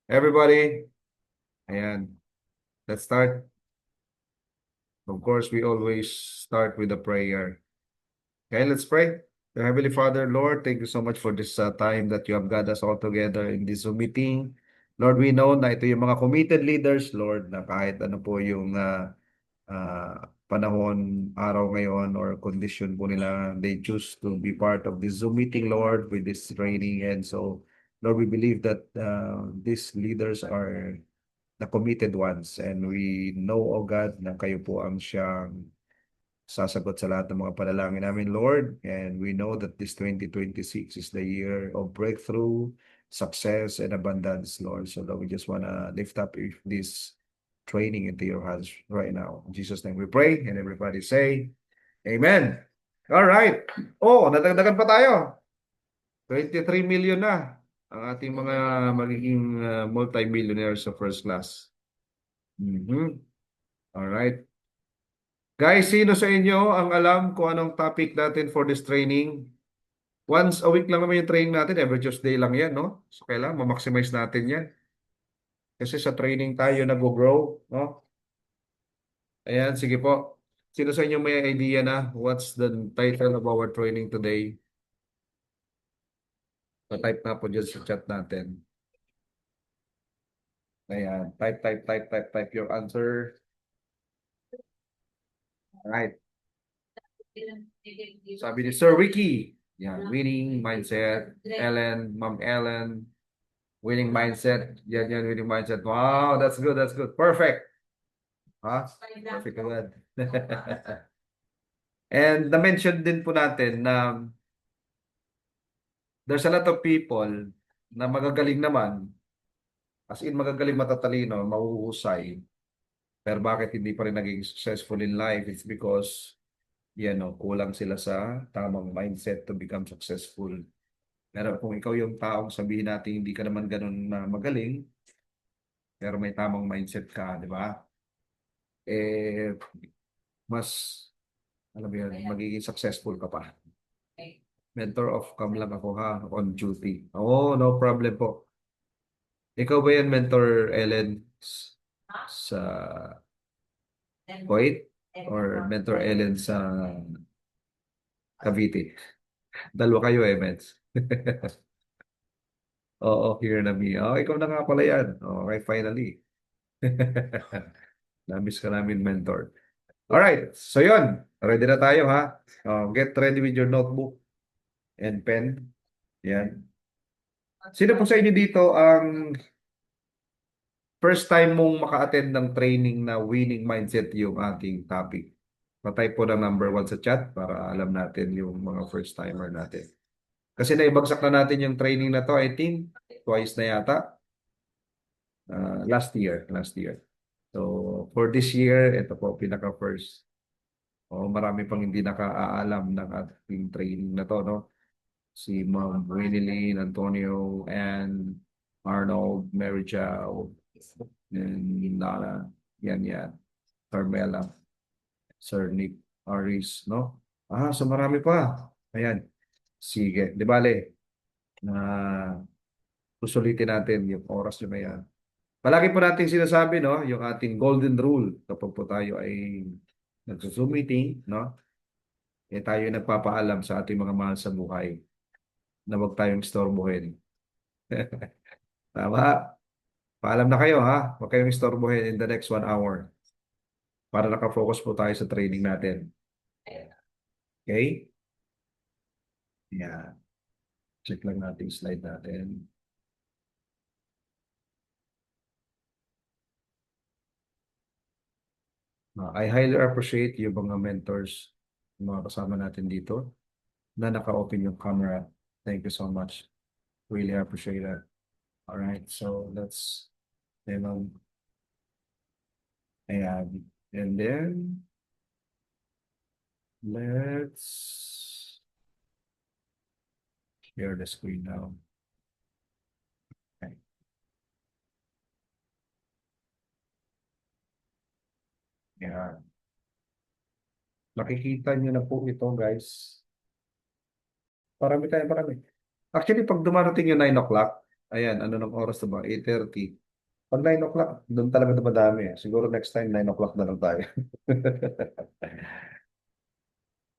Everybody, and let's start. Of course, we always start with a prayer. Okay, let's pray. Dear Heavenly Father, Lord, thank you so much for this time that you have got us all together in this Zoom meeting. Lord, we know na ito yung mga committed leaders, Lord, na kahit ano po yung panahon, araw ngayon, or condition po nila, they choose to be part of this Zoom meeting, Lord, with this training. And so, Lord, we believe that these leaders are the committed ones. And we know, O God, na kayo po ang siyang sasagot sa lahat ng mga panalangin namin, Lord. And we know that this 2026 is the year of breakthrough, success, and abundance, Lord. So Lord, we just want to lift up this training into your hands right now. In Jesus' name we pray, and everybody say, Amen. All right. Oh, nadagdagan pa tayo. 23 million na ang ating mga magiging multi-millionaires sa first class. Mhm. All right. Guys, sino sa inyo ang alam kung anong topic natin for this training? Once a week lang naman yung training natin. Every Tuesday lang yan, no? So, kailangan ma-maximize natin yan. Kasi sa training tayo nag-grow, no? Ayan, sige po. Sino sa inyo may idea na what's the title of our training today? Pa-type na po dyan sa chat natin. Ayan, type your answer. Alright. Sabi ni Sir Ricky. Yan, winning mindset. Ellen, Ma'am Ellen. Winning mindset. Yan, winning mindset. Wow, that's good, that's good. Perfect. Ha? Perfect agad. And na-mention din po natin na there's a lot of people na magagaling naman, as in magagaling, matatalino, mahuhusay, pero bakit hindi pa rin naging successful in life? It's because, kulang sila sa tamang mindset to become successful. Pero kung ikaw yung taong sabihin natin hindi ka naman ganun na magaling, pero may tamang mindset ka, di ba? Eh, mas, alam mo yun, magiging successful ka pa. Mentor of cam lang ako ha, on duty. Oh, no problem po. Ikaw ba yan, Mentor Ellen, sa Kuwait? Or Mentor Ellen sa Cavite? Dalawa kayo eh, Mens. Oo, here na me. Oh, ikaw na nga pala yan. Okay, finally. Namiss ka namin, Mentor. Alright, so yun. Ready na tayo ha. Get ready with your notebook and pen. Yan. Sino po sa inyo dito ang first time mong maka-attend ng training na winning mindset yung ating topic? Patay po ng number 1 sa chat para alam natin yung mga first timer natin. Kasi naibagsak na natin yung training na to, I think, twice na yata. Last year, last year. So, for this year, ito po, pinaka-first. Marami pang hindi nakaalam ng ating training na to, no? Si Ma'am Winnie Antonio, and Arnold, Mary Jo, and Nala, yan, Carmela, Sir Nick, Aris, no? So marami pa. Ayan. Sige, di bale, na susulitin natin yung oras nyo na yan. Palagi po natin sinasabi, no, yung ating golden rule kapag po tayo ay nagsusum meeting, no? Tayo nagpapaalam sa ating mga mahal sa buhay na huwag tayong istorbohin. Tama? Paalam na kayo, ha? Huwag kayong istorbohin in the next 1 hour para nakafocus po tayo sa training natin. Okay? Yeah. Check lang natin yung slide natin. I highly appreciate yung mga mentors, yung mga kasama natin dito na naka-open yung camera. Thank you so much. Really appreciate that. All right, so let's, ayan. And then, let's share the screen now. Okay. Yeah. Nakikita niyo na po ito, guys. Parami tayo, parami. Actually, pag dumarating yung 9 o'clock, Ayan, ano ng oras na ba? 8:30. Pag 9 o'clock, doon talaga madami eh. Siguro next time 9 o'clock na lang tayo.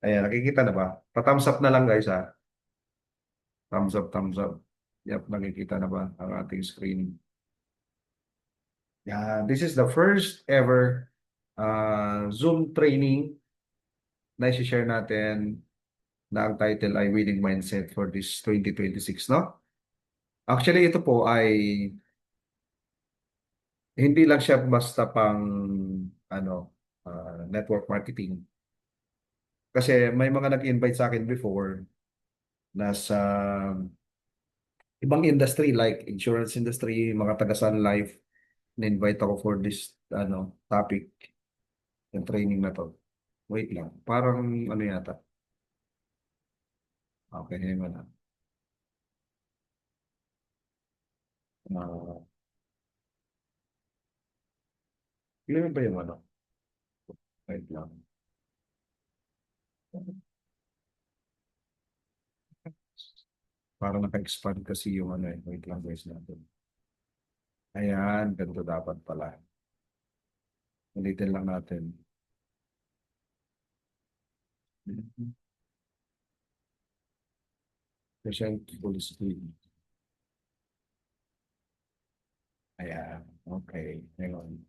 Ayan, nakikita na ba? Pa-thumbs up na lang guys ha. Thumbs up, thumbs up. Yep, nakikita na ba ang ating screen? Yeah, this is the first ever Zoom training na i-share natin na ang title ay Winning Mindset for this 2026, no? Actually, ito po ay hindi lang siya basta pang ano, network marketing. Kasi may mga nag-invite sa akin before na sa ibang industry like insurance industry, mga taga Sun Life, na-invite ako for this topic, yung training na to. Wait lang, parang ano yata. Okay, ngayon mo na. Uh, Ilan ba yung ano? Wait lang. Parang naka-expand kasi yung ano eh. Wait lang guys natin. Ayan, ganito dapat pala. Ulitin lang natin. Present full screen. Ayan, okay. Ngayon,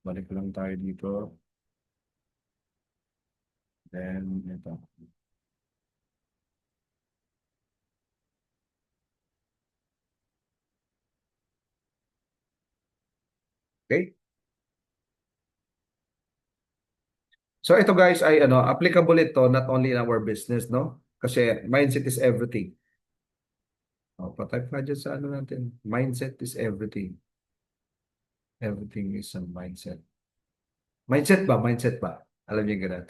balik lang tayo dito. Then, ito. Okay? So ito guys ay applicable ito not only in our business, no? Kasi mindset is everything. Pa-type nga dyan sa ano natin. Mindset is everything. Everything is a mindset. Mindset ba? Mindset ba? Alam niyo ganun.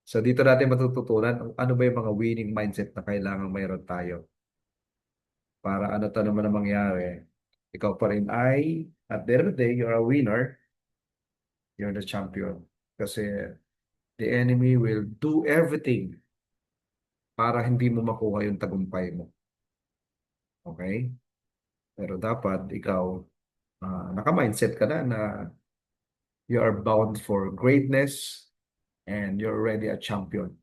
So dito natin matututunan kung ano ba yung mga winning mindset na kailangan mayroon tayo para ano to naman ang mangyari. Ikaw pa rin ay, at the end of the day, you're a winner, you're the champion. Kasi the enemy will do everything para hindi mo makuha yung tagumpay mo. Okay? Pero dapat ikaw, naka-mindset ka na you are bound for greatness and you're already a champion.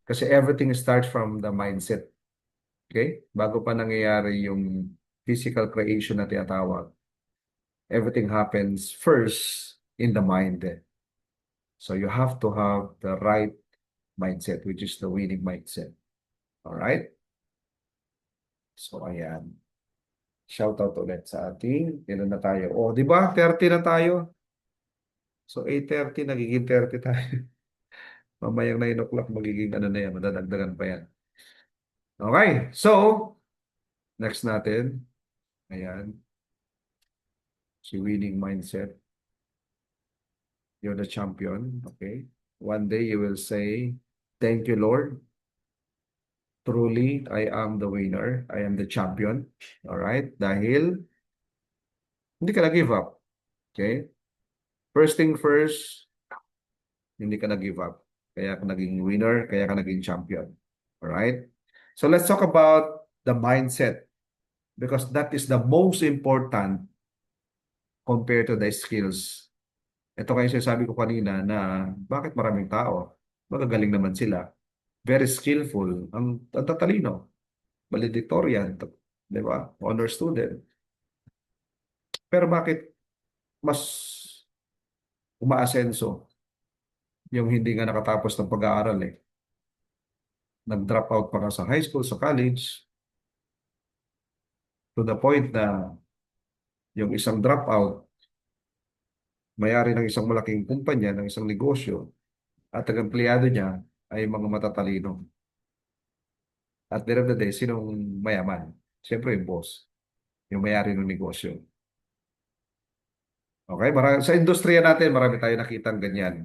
Kasi everything starts from the mindset. Okay? Bago pa nangyayari yung physical creation na tinatawag, everything happens first in the mind. So you have to have the right mindset, which is the winning mindset. All right? So ayan. Shout out ulit sa ating, ilan na tayo? Oh, di ba? 30 na tayo. So 8:30, nagiging 30 tayo. Mamayang 9 o'clock, magiging ano na yan, madadagdagan pa yan. Okay, so, next natin. Ayan, si winning mindset. You're the champion. Okay. One day you will say, thank you, Lord. Truly, I am the winner. I am the champion. All right. Dahil hindi ka na-give up. Okay. First thing first, hindi ka na-give up. Kaya ka naging winner, kaya ka naging champion. All right. So let's talk about the mindset because that is the most important compared to the skills. Ito kayo sinasabi ko kanina na bakit maraming tao, magagaling naman sila, very skillful, ang tatalino, valedictorian, di ba? Honor student. Pero bakit mas umaasenso yung hindi nga nakatapos ng pag-aaral eh? Nag-drop out pa ka sa high school, sa college, to the point na yung isang dropout, may-ari ng isang malaking kumpanya, ng isang negosyo, at ang empleyado niya ay mga matatalino. At the end of the day, sinong mayaman? Siyempre yung boss, yung may-ari ng negosyo. Okay, sa industriya natin, marami tayo nakitang ganyan.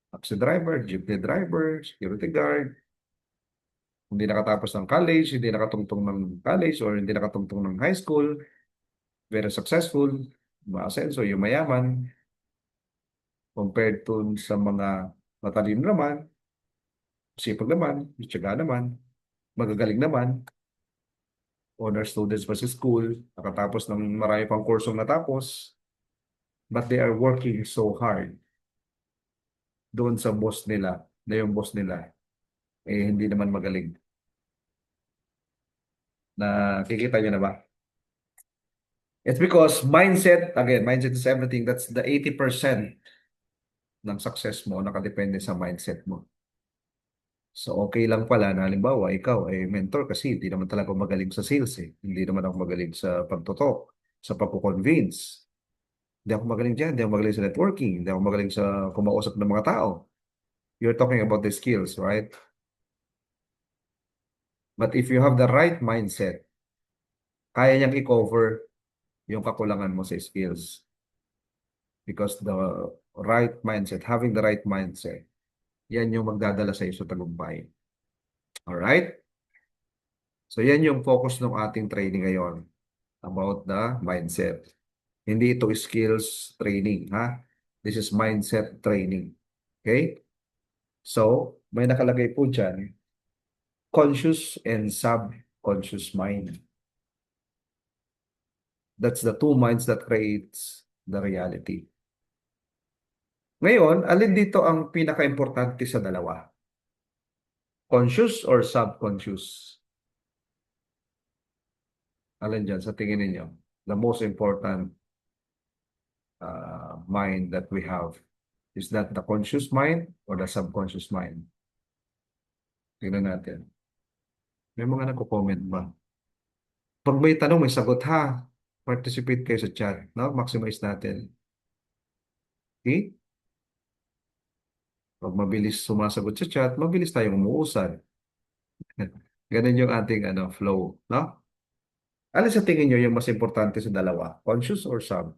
Taxi driver, jeepney driver, security guard, hindi nakatapos ng college, hindi nakatungtong ng college or hindi nakatungtong ng high school, very successful, maasenso, yung mayaman, compared to sa mga matalino naman, sipag naman, tiyaga naman, magagaling naman, honor students pa sa school, nakatapos ng marami pang kursong natapos, but they are working so hard doon sa boss nila, na yung boss nila, eh hindi naman magaling. Nakikita niyo na ba? It's because mindset, again, mindset is everything. That's the 80% ng success mo, nakadepende sa mindset mo. So, okay lang pala na halimbawa, ikaw ay mentor kasi hindi naman talaga ako magaling sa sales eh. Hindi naman ako magaling sa pagtotalk, sa pagko-convince. Hindi ako magaling dyan, hindi ako magaling sa networking, hindi ako magaling sa kumausap ng mga tao. You're talking about the skills, right? But if you have the right mindset, kaya niyang i-cover yung kakulangan mo sa skills. Because the right mindset, having the right mindset, yan yung magdadala sa iyo sa tagumpay. Alright? So yan yung focus ng ating training ngayon about the mindset. Hindi ito skills training, ha? This is mindset training. Okay? So, may nakalagay po dyan, conscious and subconscious mind. That's the two minds that creates the reality. Ngayon, alin dito ang pinaka-importante sa dalawa? Conscious or subconscious? Alin dyan sa tingin ninyo? The most important mind that we have. Is that the conscious mind or the subconscious mind? Tingnan natin. May mga nagko-comment ba? Pag may tanong, may sagot ha. Participate kayo sa chat. No? Maximize natin. Okay? Pag mabilis sumasagot sa chat, mabilis tayong umuusad. Ganun yung ating flow. No? Alin sa tingin nyo yung mas importante sa dalawa? Conscious or sub?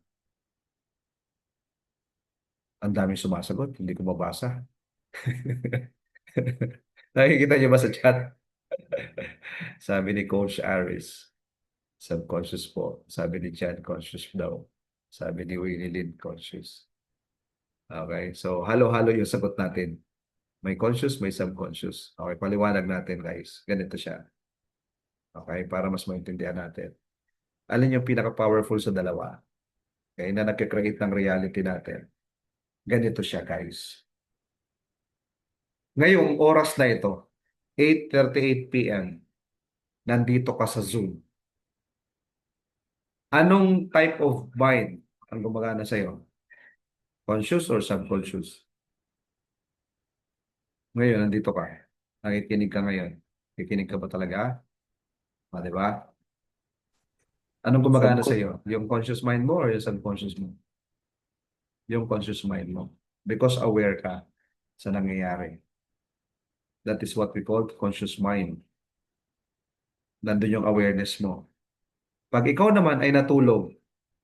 Ang daming sumasagot. Hindi ko mabasa. Nakikita nyo ba sa chat? Sabi ni Coach Aris, subconscious po. Sabi ni Jan, conscious daw. Sabi ni Willie Lynn, conscious. Okay, so halo-halo yung sagot natin. May conscious, may subconscious. Okay, paliwanag natin guys. Ganito siya. Okay, para mas maintindihan natin. Alin yung pinaka-powerful sa dalawa? Okay, na nagkakreate ng reality natin. Ganito siya guys. Ngayong oras na ito, 8:38 p.m., nandito ka sa Zoom. Anong type of mind ang gumagana sa'yo? Conscious or subconscious? Ngayon, nandito ka. Nakikinig ka ngayon. Nakikinig ka ba talaga? Di ba? Anong gumagana sa iyo? Yung conscious mind mo or yung subconscious mo? Yung conscious mind mo. Because aware ka sa nangyayari. That is what we call conscious mind. Nandun yung awareness mo. Pag ikaw naman ay natulog,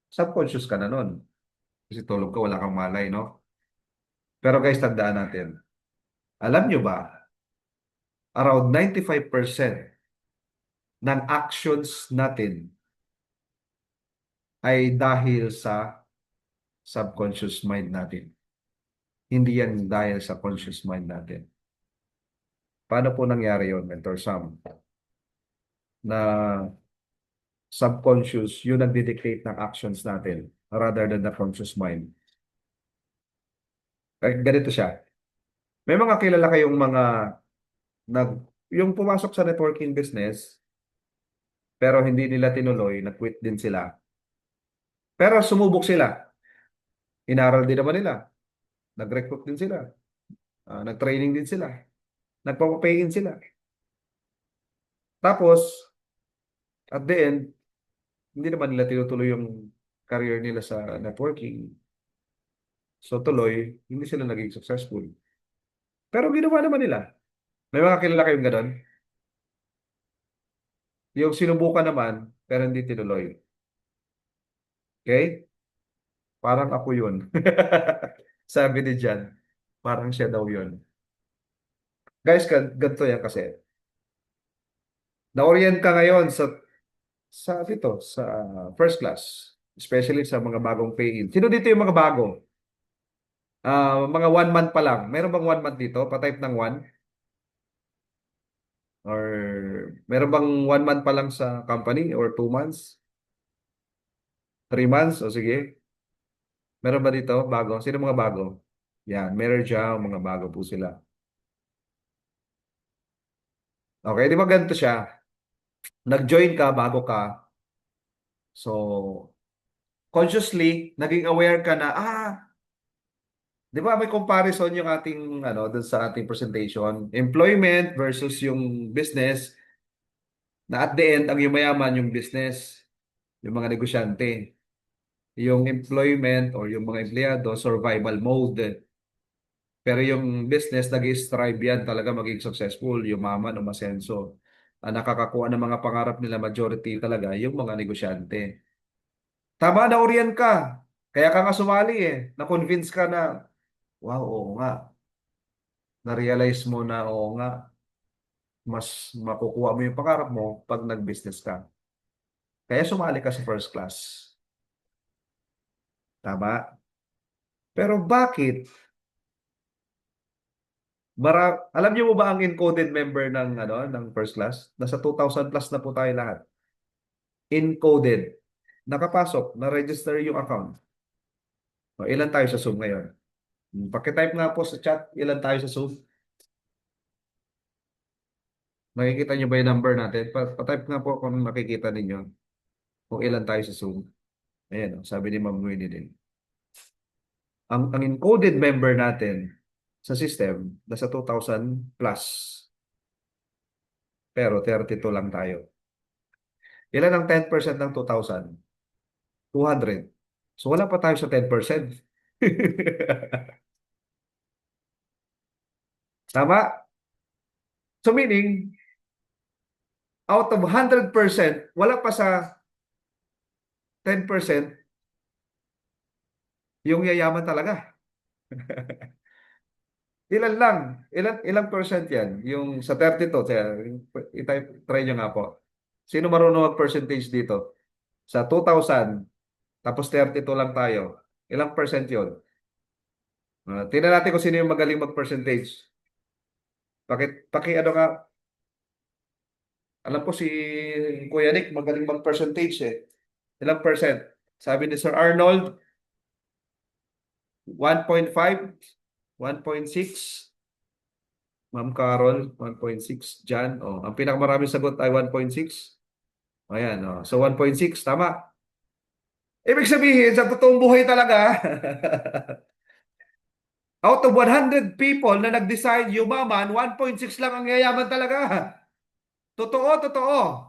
subconscious ka na nun. Kasi tulog ka, wala kang malay, no? Pero guys, tandaan natin. Alam nyo ba, around 95% ng actions natin ay dahil sa subconscious mind natin. Hindi yan dahil sa conscious mind natin. Paano po nangyari yun, Mentor Sam? Na subconscious, yun nagdidictate ng actions natin rather than the conscious mind. Ganito siya. May mga kilala kayong mga nag, yung pumasok sa networking business, pero hindi nila tinuloy, nag-quit din sila. Pero sumubok sila. Inaral din naman nila. Nag-recruit din sila. Nag-training din sila. Nagpapapayin sila. Tapos, at the end, hindi naman nila tinutuloy yung career nila sa networking. So tuloy, hindi sila naging successful. Pero ginawa naman nila. May mga kilala kayong ganon? Yung sinubukan naman, pero hindi tinuloy. Okay? Parang ako yun. Sabi ni Jan, parang siya daw yun. Guys, ganito yan kasi. Na-orient ka ngayon sa first class. Especially sa mga bagong pay-in. Sino dito yung mga bago? Mga 1 month pa lang. Meron bang 1 month dito? Pa-type ng 1? Or meron bang 1 month pa lang sa company or 2 months? 3 months? O sige. Meron ba dito bago? Sino mga bago? Yan, meron siya, mga bago po sila. Okay, di ba ganito siya? Nag-join ka bago ka. So, consciously, naging aware ka na, di ba may comparison yung ating, dun sa ating presentation, employment versus yung business, na at the end, ang yumayaman yung business, yung mga negosyante. Yung employment or yung mga empleyado, survival mode. Pero yung business, nag-strive yan talaga maging successful, yumaman, umasenso. Ang nakakakuha ng mga pangarap nila, majority talaga, yung mga negosyante. Tama na oriyan ka. Kaya ka nga sumali eh. Na-convince ka na, wow, oo nga. Na-realize mo na, oo nga, mas makukuha mo yung pangarap mo pag nag-business ka. Kaya sumali ka sa first class. Tama? Pero bakit? Alam niyo mo ba ang encoded member ng first class? Nasa 2,000 plus na po tayo lahat. Encoded. Nakapasok, na-register yung account. Ilan tayo sa Zoom ngayon? Pakitype nga po sa chat, ilan tayo sa Zoom? Nakikita niyo ba yung number natin? Patype nga po kung makikita ninyo kung ilan tayo sa Zoom. Ayan, sabi ni Ma'am Winnie din. Ang encoded member natin sa system, nasa 2,000 plus. Pero 32 lang tayo. Ilan ang 10% ng 2,000? 200. So wala pa tayo sa 10%. Tama? So meaning, out of 100%, wala pa sa 10% yung yayaman talaga. Ilan lang? Ilang percent yan? Yung sa 32, i-type, try nyo nga po. Sino marunong mag-percentage dito? Sa 2,000, tapos 32 lang tayo. Ilang percent yun? Tingnan natin kung sino yung magaling mag-percentage. Ano nga, alam ko si Kuya Nick magaling mag-percentage eh. Ilang percent? Sabi ni Sir Arnold, 1.5, 1.6. Ma'am Carol, 1.6. Jan, ang pinakamaraming sagot ay 1.6. Ayan, so 1.6, tama. Ibig sabihin, sa totoong buhay talaga, out of 100 people na nag-decide yumaman, 1.6 lang ang yayaman talaga. Totoo, totoo.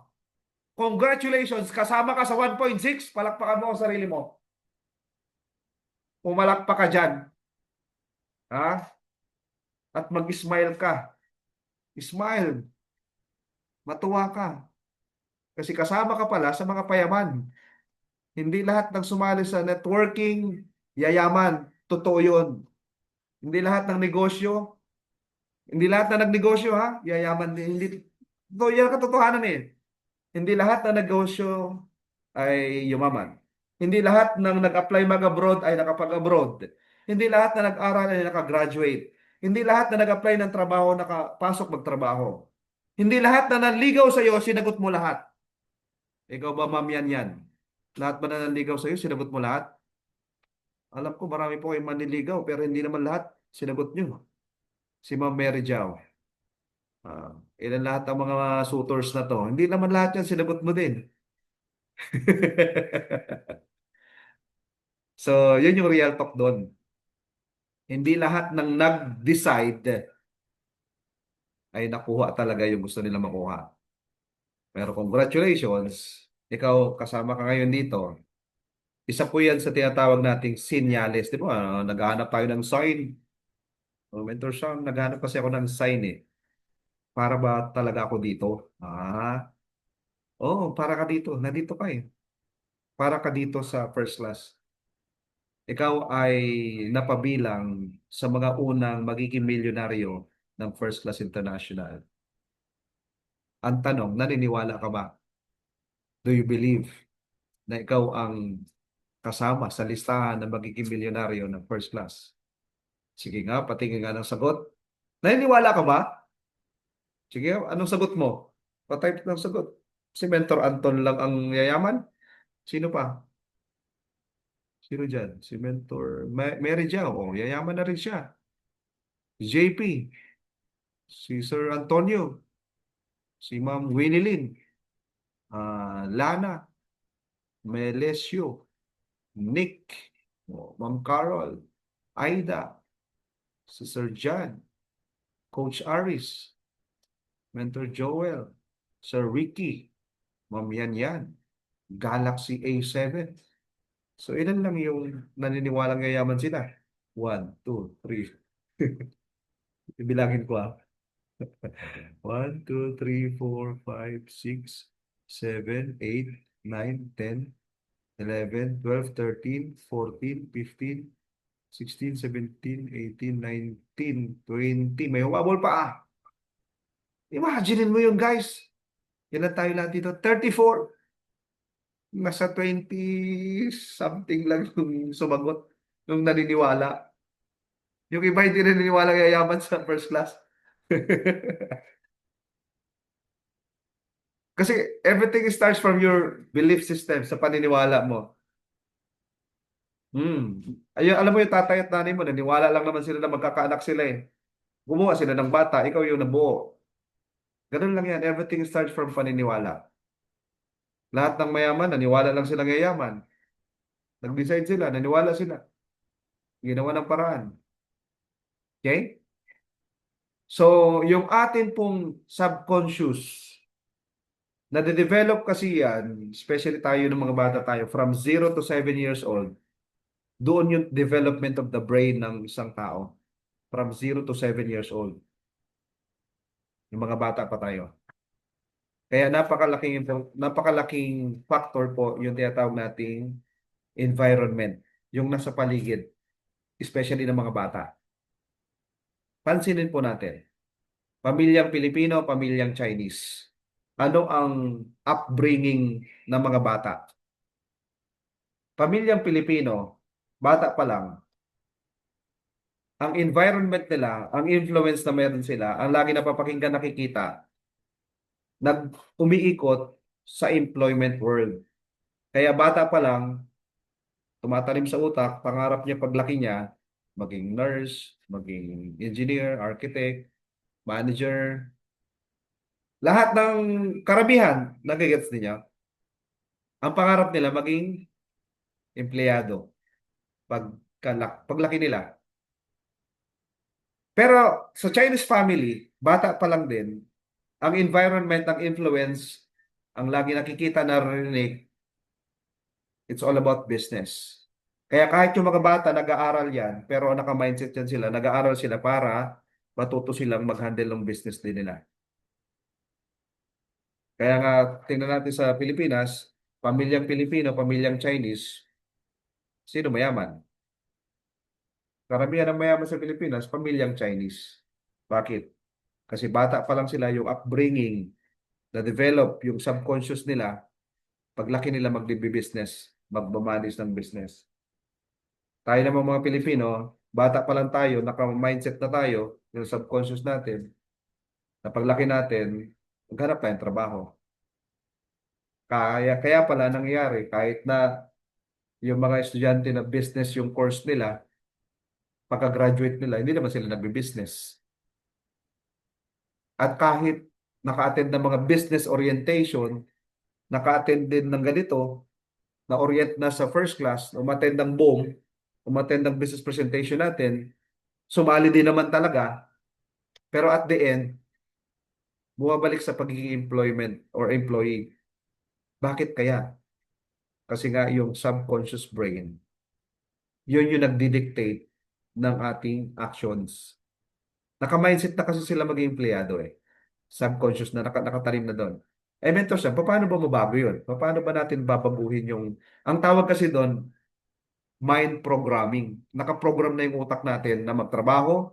Congratulations, kasama ka sa 1.6. Palakpakan mo ang sarili mo. Pumalakpak ka dyan. Ha? At mag-smile ka. Smile. Matuwa ka. Kasi kasama ka pala sa mga payaman. Hindi lahat ng sumali sa networking, yayaman. Totoo yun. Hindi lahat ng negosyo, hindi lahat na nagnegosyo yayaman din. Hindi, yan ang katotohanan eh. Hindi lahat na negosyo ay yumaman. Hindi lahat ng nag-apply mag-abroad ay nakapag-abroad. Hindi lahat na nag-aral ay nakagraduate. Hindi lahat na nag-apply ng trabaho nakapasok magtrabaho. Hindi lahat na nanligaw sa iyo, sinagot mo lahat. Ikaw ba, ma'am, yan? Lahat ba na nanligaw sa iyo, sinagot mo lahat? Alam ko marami po kayong manliligaw pero hindi naman lahat sinagot nyo. Si Ma'am Mary Jau. Ah, ilan lahat ang mga suitors na to? Hindi naman lahat yan sinagot mo din. So, yun yung real talk doon. Hindi lahat ng nag-decide ay nakuha talaga yung gusto nila makuha. Pero congratulations, ikaw kasama ka ngayon dito. Isa po yan sa tinatawag nating senyales. Di ba? Naghahanap tayo ng sign. Mentor Sean, naghahanap kasi ako ng sign eh. Para ba talaga ako dito? Para ka dito. Nandito ka eh. Para ka dito sa first class. Ikaw ay napabilang sa mga unang magiging milyonaryo ng First Class International. Ang tanong, naniniwala ka ba? Do you believe na ikaw ang kasama sa listahan ng magiging milyonaryo ng First Class? Sige nga, patingin nga ng sagot. Naniniwala ka ba? Sige, anong sagot mo? Pa-type ng sagot. Si Mentor Anton lang ang yayaman? Sino pa? Sino dyan? Si Mentor Mary Jiao. Oh, yayaman na rin siya. JP. Si Sir Antonio. Si Ma'am Winnie Lynn. Lana. Melesio. Nick. Oh, Ma'am Carol. Aida. Si Sir John. Coach Aris. Mentor Joel. Sir Ricky. Ma'am Yan Yan. Galaxy A7. So, ilan lang yung naniniwalang yayaman sila? 1, 2, 3. Ibilangin ko ah. 1, 2, 3, 4, 5, 6, 7, 8, 9, 10, 11, 12, 13, 14, 15, 16, 17, 18, 19, 20. May humabol pa ah. Imagine mo yun guys. Ilan tayo lahat dito? 34. Nasa 20 something lang yung sumagot nung naniniwala. Yung iba hindi naniniwala yayaman sa first class. Kasi everything starts from your belief system sa paniniwala mo. Ayun, alam mo yung tatay at nanay mo, naniwala lang naman sila na magkakaanak sila eh. Gumawa sila ng bata, ikaw yung nabuo. Ganun lang yan, everything starts from paniniwala. Lahat ng mayaman, naniwala lang sila yayaman. Nag-decide sila, naniwala sila. Ginawa ng paraan. Okay? So, yung atin pong subconscious, nade-develop kasi yan, especially tayo ng mga bata tayo, from 0 to 7 years old, doon yung development of the brain ng isang tao. From 0 to 7 years old. Yung mga bata pa tayo. Kaya napakalaking factor po yung tinatawag nating environment, yung nasa paligid, especially ng mga bata. Pansinin po natin, pamilyang Pilipino, pamilyang Chinese. Ano ang upbringing ng mga bata? Pamilyang Pilipino, bata pa lang, ang environment nila, ang influence na meron sila, ang lagi napapakinggan nakikita, umiikot sa employment world. Kaya bata pa lang, tumatanim sa utak, pangarap niya paglaki niya, maging nurse, maging engineer, architect, manager, lahat ng karamihan, nagigets niya. Ang pangarap nila maging empleyado paglaki nila. Pero sa Chinese family, bata pa lang din, ang environment, ang influence, ang lagi nakikita, narinig, it's all about business. Kaya kahit yung mga bata nag-aaral yan, pero naka-mindset yan sila, nag-aaral sila para matuto silang mag-handle ng business din nila. Kaya nga, tingnan natin sa Pilipinas, pamilyang Pilipino, pamilyang Chinese, sino mayaman? Karamihan ng mayaman sa Pilipinas, pamilyang Chinese. Bakit? Kasi bata pa lang sila, yung upbringing, na-develop, yung subconscious nila, paglaki nila magbe-business, magmamanage ng business. Tayo naman mga Pilipino, bata pa lang tayo, naka-mindset na tayo, yung subconscious natin, na paglaki natin, maghanap tayong trabaho. Kaya pala nangyayari, kahit na yung mga estudyante na business yung course nila, pagka-graduate nila, hindi naman sila nagbe-business. At kahit naka-attend ng mga business orientation, naka-attend din ng ganito, na-orient na sa first class, umattend ng BOM, umattend ng business presentation natin, sumali din naman talaga, pero at the end, bumabalik sa pagiging employment or employee. Bakit kaya? Kasi nga yung subconscious brain, yun yung nagdidictate ng ating actions. Naka-mindset na kasi sila maging empleyado eh. Subconscious na nakatanim na doon. Eh, mentor siya, paano ba mabago yun? Paano ba natin babaguhin yung... Ang tawag kasi doon, mind programming. Nakaprogram na yung utak natin na magtrabaho,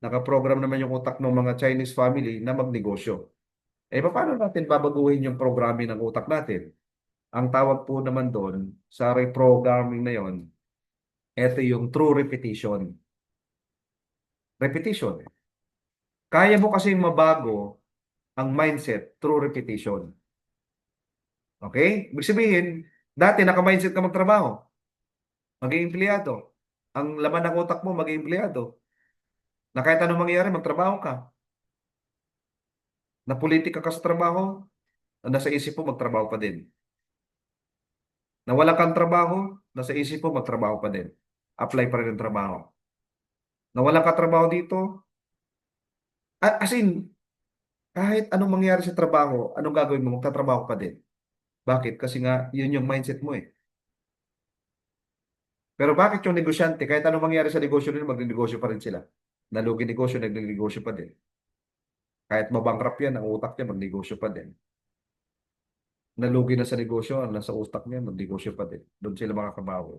nakaprogram naman yung utak ng mga Chinese family na magnegosyo. Eh, paano natin babaguhin yung programming ng utak natin? Ang tawag po naman doon sa reprogramming na yon, ito yung true repetition. Repetition. Kaya mo kasing mabago ang mindset through repetition. Okay? Ibig sabihin, dati naka-mindset ka magtrabaho, maging empleyado. Ang laman ng utak mo, maging empleyado. Na kahit anong mangyayari, magtrabaho ka. Na politika ka sa trabaho, na nasa isip mo, magtrabaho pa din. Na wala kang trabaho, nasa isip mo, magtrabaho pa din. Apply pa rin ng trabaho. Na wala ka trabaho dito, as in, kahit anong mangyari sa trabaho, anong gagawin mo, magtatrabaho pa din. Bakit? Kasi nga, yun yung mindset mo eh. Pero bakit yung negosyante, kahit anong mangyari sa negosyo nila, magnenegosyo pa rin sila. Nalugi negosyo, nagnenegosyo pa din. Kahit mabankrupt yan, ang utak niya, magnegosyo pa din. Nalugi na sa negosyo, ang nasa utak niya, magnegosyo pa din. Doon sila makakabawi.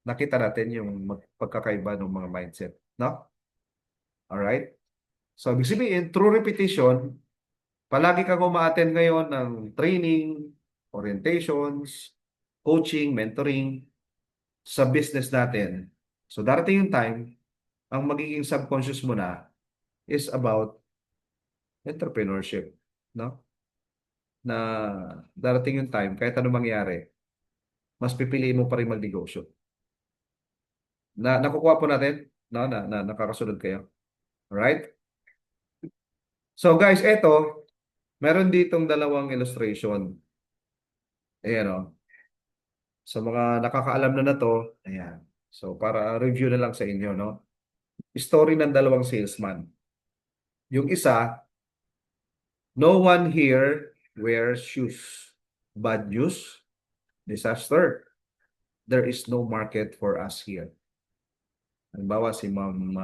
Nakita natin yung pagkakaiba ng mga mindset. No? Alright? So, ibig sabihin, through repetition, palagi kang umaattend ngayon ng training, orientations, coaching, mentoring sa business natin. So, darating yung time, ang magiging subconscious mo na is about entrepreneurship. No? Na darating yung time, kahit ano mangyari, mas pipiliin mo pa rin magnegosyo. Nakukuha po natin? No, nakakasunod kayo. Alright? So guys, eto, meron ditong dalawang illustration. Ayan o. Sa mga nakakaalam na to, ayan. So para review na lang sa inyo, no? Story ng dalawang salesman. Yung isa, no one here wears shoes. Bad news, disaster. There is no market for us here. Halimbawa si Ma'am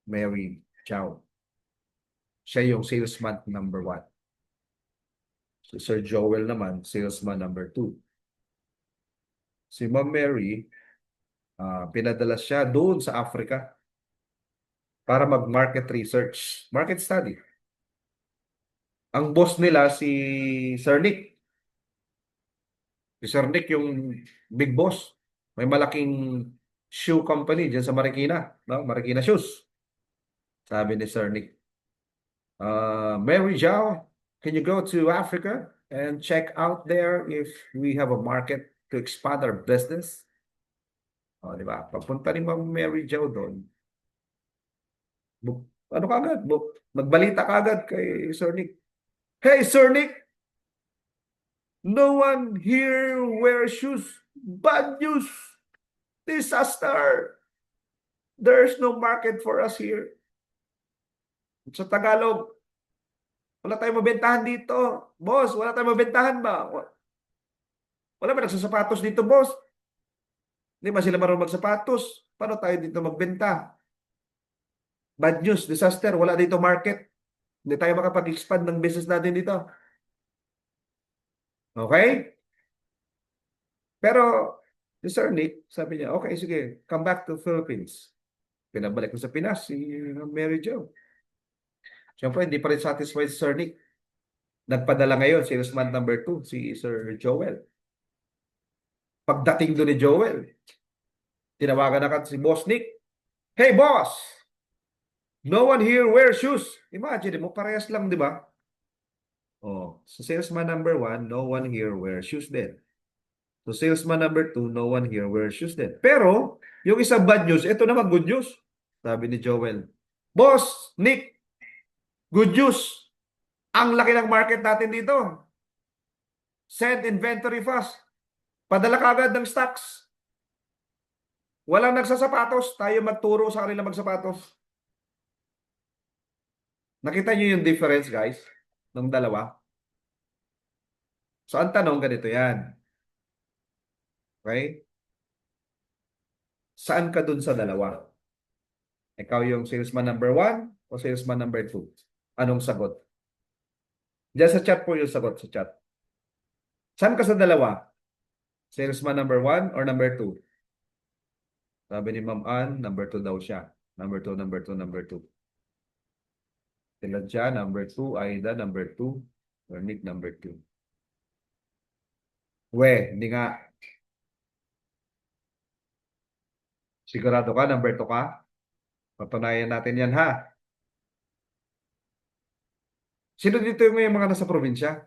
Mary Chow. Siya yung salesman number 1. Si Sir Joel naman, salesman number 2. Si Ma'am Mary, pinadala siya doon sa Africa para mag-market research, market study. Ang boss nila si Sir Nick. Si Sir Nick yung big boss. May malaking shoe company dyan sa Marikina, no? Marikina Shoes. Sabi ni Sir Nick, Mary Zhao, can you go to Africa and check out there if we have a market to expand our business? O, di ba? Pagpunta ni Ma'am Mary Zhao doon, ano kagad? Nagbalita kagad kay Sir Nick. Hey, Sir Nick, no one here wears shoes. Bad news. Disaster. There's no market for us here. Sa Tagalog, wala tayong mabentahan dito. Boss, wala tayong mabentahan ba? Wala ba nagsasapatos dito, boss? Hindi ba sila marunong magsapatos? Paano tayo dito magbenta? Bad news, disaster. Wala dito market. Hindi tayo makapag-expand ng business natin dito. Okay? Pero, si Sir Nick, sabi niya, okay, sige, come back to Philippines. Pinabalik ko sa Pinas si Mary Jo. Siyempre, hindi pa rin satisfied si Sir Nick. Nagpadala ngayon, salesman number 2, si Sir Joel. Pagdating doon ni Joel, tinawagan na si Boss Nick. Hey, boss! No one here wears shoes. Imagine mo, parehas lang, di ba? Oh, so salesman number 1, no one here wears shoes din. So salesman number 2, no one here wears shoes din. Pero, yung isang bad news, ito naman good news. Sabi ni Joel, Boss, Nick, good news. Ang laki ng market natin dito. Send inventory fast. Padala ka agad ng stocks. Walang nagsasapatos. Tayo magturo sa kanila magsapatos. Nakita niyo yung difference, guys, ng dalawa? So, ang tanong ganito yan. Okay? Saan ka dun sa dalawa? Ikaw yung salesman number 1 o salesman number 2? Anong sagot? Diyan sa chat po yung sagot sa chat. Saan ka sa dalawa? Salesman number 1 or number 2? Sabi ni Ma'am Ann, number 2 daw siya. Number 2, number 2, number 2. Sila siya, number 2. Aida, number 2. Nick, number 2. Hindi nga. Sigurado ka, number 2 ka? Patunayan natin yan, ha? Sino dito yung may mga nasa probinsya?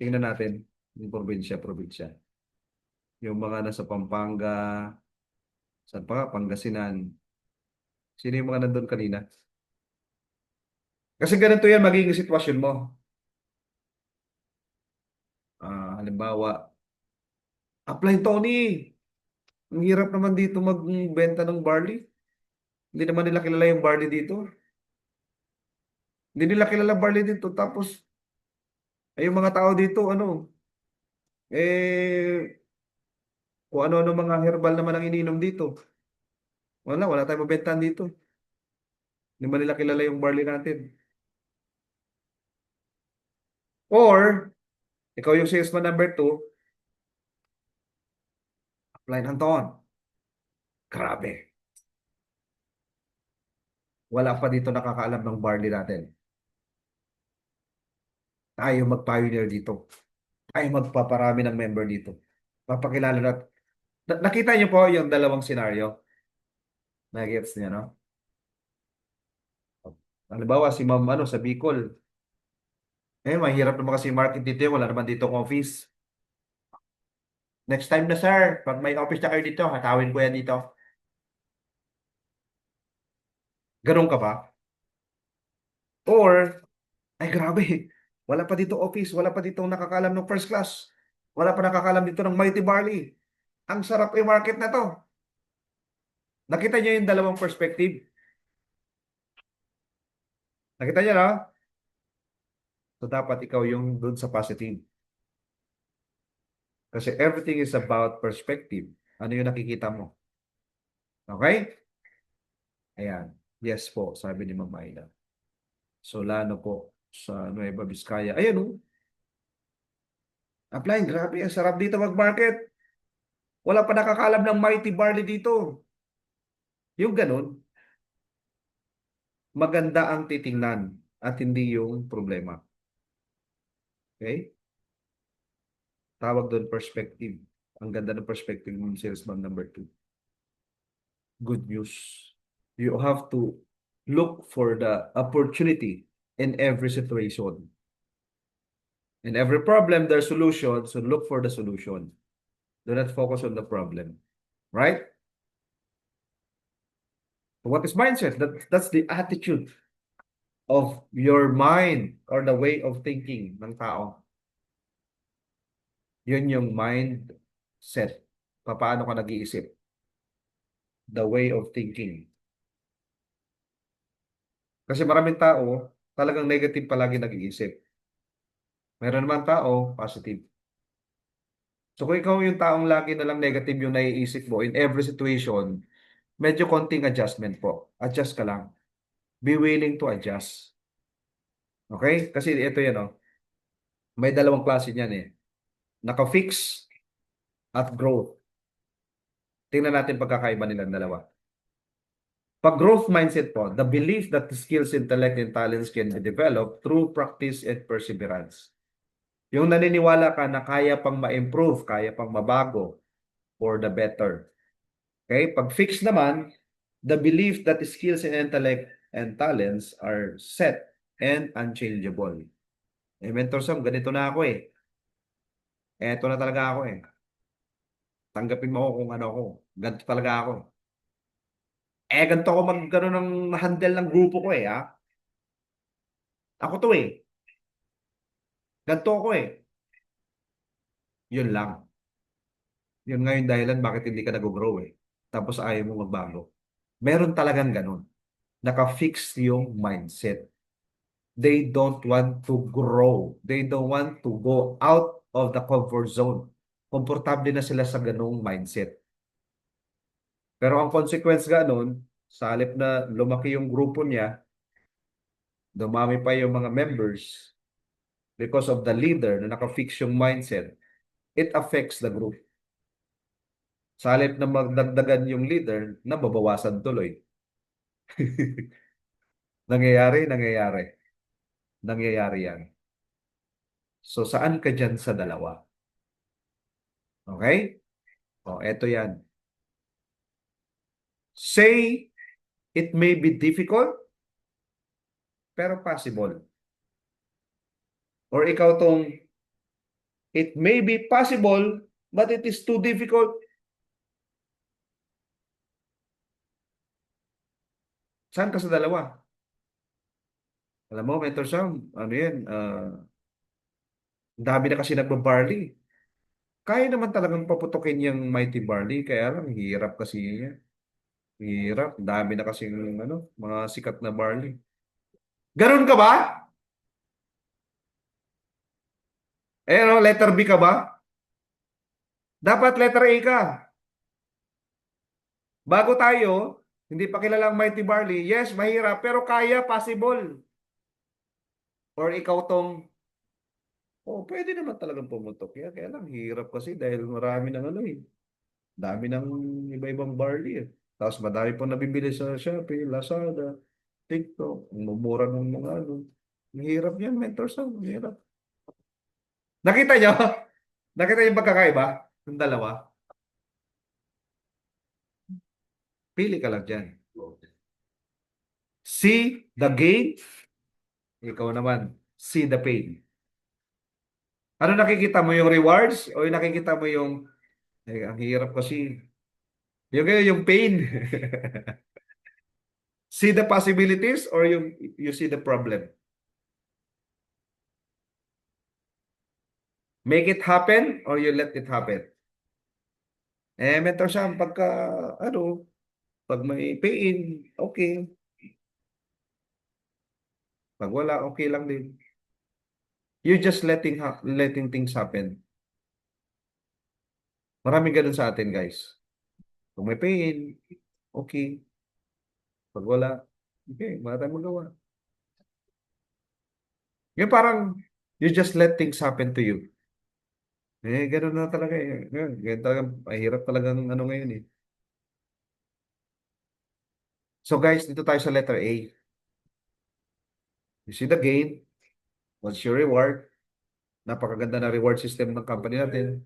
Tingnan natin. Yung probinsya. Yung mga nasa Pampanga, saan pa nga, Pangasinan. Sino yung mga nandun kanina? Kasi ganito yan magiging sitwasyon mo. Halimbawa, apply Tony. Ang hirap naman dito magbenta ng barley. Hindi naman nila kilala yung barley dito. Hindi nila kilala barley dito. Tapos, ay yung mga tao dito, ano, eh, kung ano-ano mga herbal naman ang ininom dito. Wala tayong mabentahan dito. Hindi man nila kilala yung barley natin. Or, ikaw yung salesman number 2, apply ng taon. Grabe. Wala pa dito nakakaalam ng barley natin. Tayo mag-pioneer dito. Tayo magpaparami ng member dito. Papakilala nakita niyo po yung dalawang senaryo. Nagets niya, no? Halimbawa, si Ma'am ano, sa Bicol. Mahirap naman kasi market dito. Wala naman dito office. Next time na, sir. Pag may office na kayo dito, hatawin ko yan dito. Ganun ka ba? Or, ay grabe. Wala pa dito office. Wala pa dito nakakalam ng first class. Wala pa nakakalam dito ng Mighty Barley. Ang sarap i-market na to. Nakita niyo yung dalawang perspective? Nakita niyo, no? So, dapat ikaw yung dun sa positive. Kasi everything is about perspective. Ano yung nakikita mo? Okay? Ayan. Yes po, sabi ni Ma'am Ayla. Solano po sa Nueva Vizcaya. Ayan oh. Apply. Grabe. Ang sarap dito mag-market. Wala pa nakakalam ng Mighty Barley dito. Yung ganun, maganda ang titingnan at hindi yung problema. Okay? Tawag doon perspective. Ang ganda ng perspective ng salesman number 2. Good news. You have to look for the opportunity in every situation. In every problem, there's solution. So look for the solution. Do not focus on the problem. Right? What is mindset? That's the attitude of your mind or the way of thinking ng tao. Yun yung mindset. Paano ka nag-iisip? The way of thinking. Kasi maraming tao, talagang negative palagi nag-iisip. Meron naman tao, positive. So kung ikaw yung taong lagi na lang negative yung naiisip mo in every situation, medyo konting adjustment po. Adjust ka lang. Be willing to adjust. Okay? Kasi ito yan, oh. May dalawang klase niyan eh. Naka-fix at growth. Tingnan natin pagkakaiba nilang dalawa. Pag growth mindset po, the belief that the skills, intellect, and talents can be developed through practice and perseverance. Yung naniniwala ka na kaya pang ma-improve, kaya pang mabago for the better. Okay? Pag fixed naman, the belief that the skills and intellect and talents are set and unchangeable. Mentor Sam, ganito na ako eh. Eto na talaga ako eh. Tanggapin mo ako kung ano ako. Ganito talaga ako. Ganito ako ng handle ng grupo ko eh, ha? Ako to eh. Ganito ako eh. Yun lang. Yun nga yung dahilan bakit hindi ka nag-grow eh. Tapos ayaw mo magbago. Meron talagang ganun. Naka-fix yung mindset. They don't want to grow. They don't want to go out of the comfort zone. Komportable na sila sa ganung mindset. Pero ang consequence ganun, sa halip na lumaki yung grupo niya, dumami pa yung mga members because of the leader na naka-fix yung mindset, it affects the group. Sa halip na magdagdagan yung leader, nababawasan tuloy. Nangyayari. Nangyayari yan. So, saan ka dyan sa dalawa? Okay? O, eto yan. Say, it may be difficult, pero possible. Or ikaw tong, it may be possible, but it is too difficult. Saan ka sa dalawa? Alam mo, Mentor Sam, ano yan, dami na kasi nagbabarley. Kaya naman talagang paputukin yung Mighty Barley, kaya lang, hirap kasi niya. Hirap, dami na kasi ano, mga sikat na barley. Ganun ka ba? Eh, ano, letter B ka ba? Dapat letter A ka. Bago tayo, hindi pa kilalang Mighty Barley. Yes, mahirap, pero kaya, possible. Or ikaw tong, oh, pwede naman talagang pumutok. Kaya lang, hirap kasi dahil marami ng ano eh. Dami ng iba-ibang barley eh. Tapos madami pong nabibili sa Shopee, Lazada, TikTok, ang mumura ng mga ano. Ang hirap yan, Mentor Sam. Ang hirap. Nakita nyo? Nakita yung pagkakaiba? Yung dalawa? Pili ka lang dyan. See the gain, ikaw naman, see the pain. Ano nakikita mo, yung rewards o yung nakikita mo yung, ang hirap kasi, yung pain. See the possibilities or you see the problem? Make it happen or you let it happen? Eh, Mentor Sam, ano, pag may pain, okay. Pag wala, okay lang din. You just letting things happen. Maraming ganun sa atin, guys. Kung may pain, okay. Pag wala, okay, wala tayong magawa. Yung parang, you just let things happen to you. Eh, ganun na talaga eh. Ganun talaga, mahirap talagang ano ngayon eh. So guys, dito tayo sa letter A. You see the gain. What's your reward? Napakaganda na reward system ng company natin.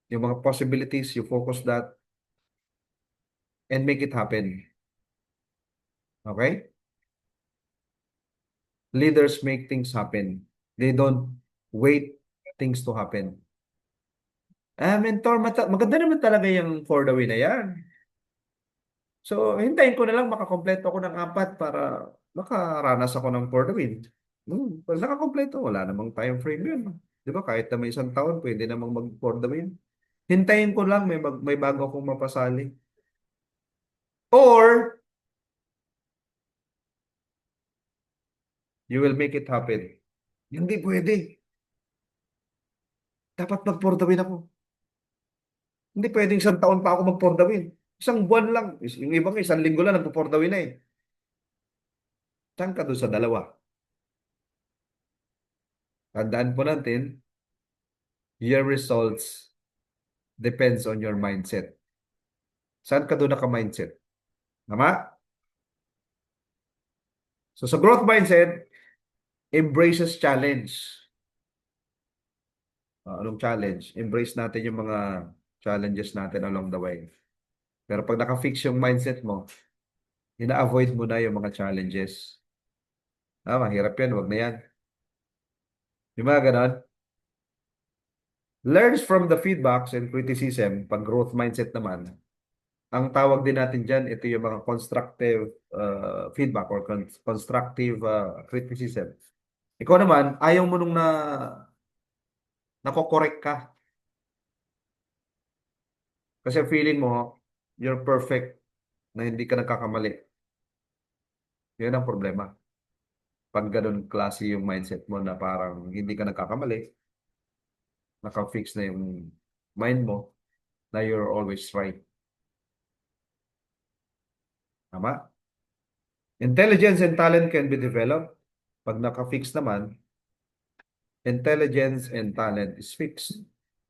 Yung mga possibilities, you focus that and make it happen. Okay? Leaders make things happen. They don't wait things to happen. Mentor, maganda naman talaga yung for the win na yan. So, hintayin ko na lang makakompleto ako ng apat para makaranas ako ng for the win. Pag nakakompleto, wala namang time frame yun. Di ba? Kahit na may isang taon, pwede namang mag for the win. Hintayin ko lang, may bago akong mapasali. Or, you will make it happen. Hindi pwede. Dapat mag-for the win ako. Hindi pwedeng isang taon pa ako mag-for the win. Isang buwan lang. Yung ibang isang linggo lang nag-for the win na eh. Saan ka doon sa dalawa? Tandaan po natin, your results depends on your mindset. Saan ka doon naka-mindset? Tama? So sa growth mindset, embraces challenge. Anong challenge? Embrace natin yung mga challenges natin along the way. Pero pag naka-fix yung mindset mo, ina-avoid mo na yung mga challenges. Mahirap yan, wag na yan. Yung mga ganon. Learns from the feedbacks and criticism, pag growth mindset naman, ang tawag din natin dyan, ito yung mga constructive feedback or constructive criticism. Ikaw naman, ayaw mo nung nakokorek ka. Kasi feeling mo, you're perfect na hindi ka nagkakamali. Yan ang problema. Pag ganun klase yung mindset mo na parang hindi ka nagkakamali, naka-fix na yung mind mo na you're always right. Tama? Intelligence and talent can be developed. Pag naka-fix naman, intelligence and talent is fixed.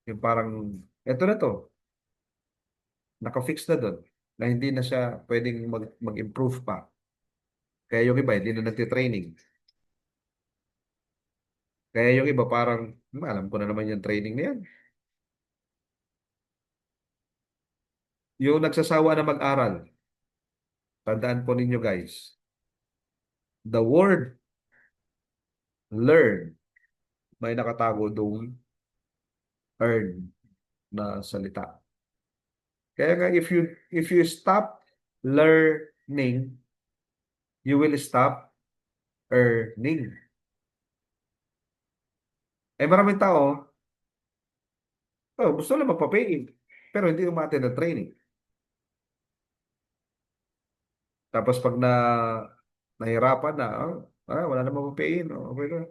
Yung parang, eto na to, naka-fix na doon, na hindi na siya pwedeng mag-improve pa. Kaya yung iba, hindi na nagtitraining. Kaya yung iba parang, alam ko na naman yung training na yan. Yung nagsasawa na mag-aral, tandaan po ninyo guys, the word learn may nakatago doong earn na salita. Kaya nga if you stop learning, you will stop earning. Eh maraming tao, oh, gusto lang magpa-pay pero hindi umattend ng training. Tapos pag nahirapan na, wala na magpa-pay okay na.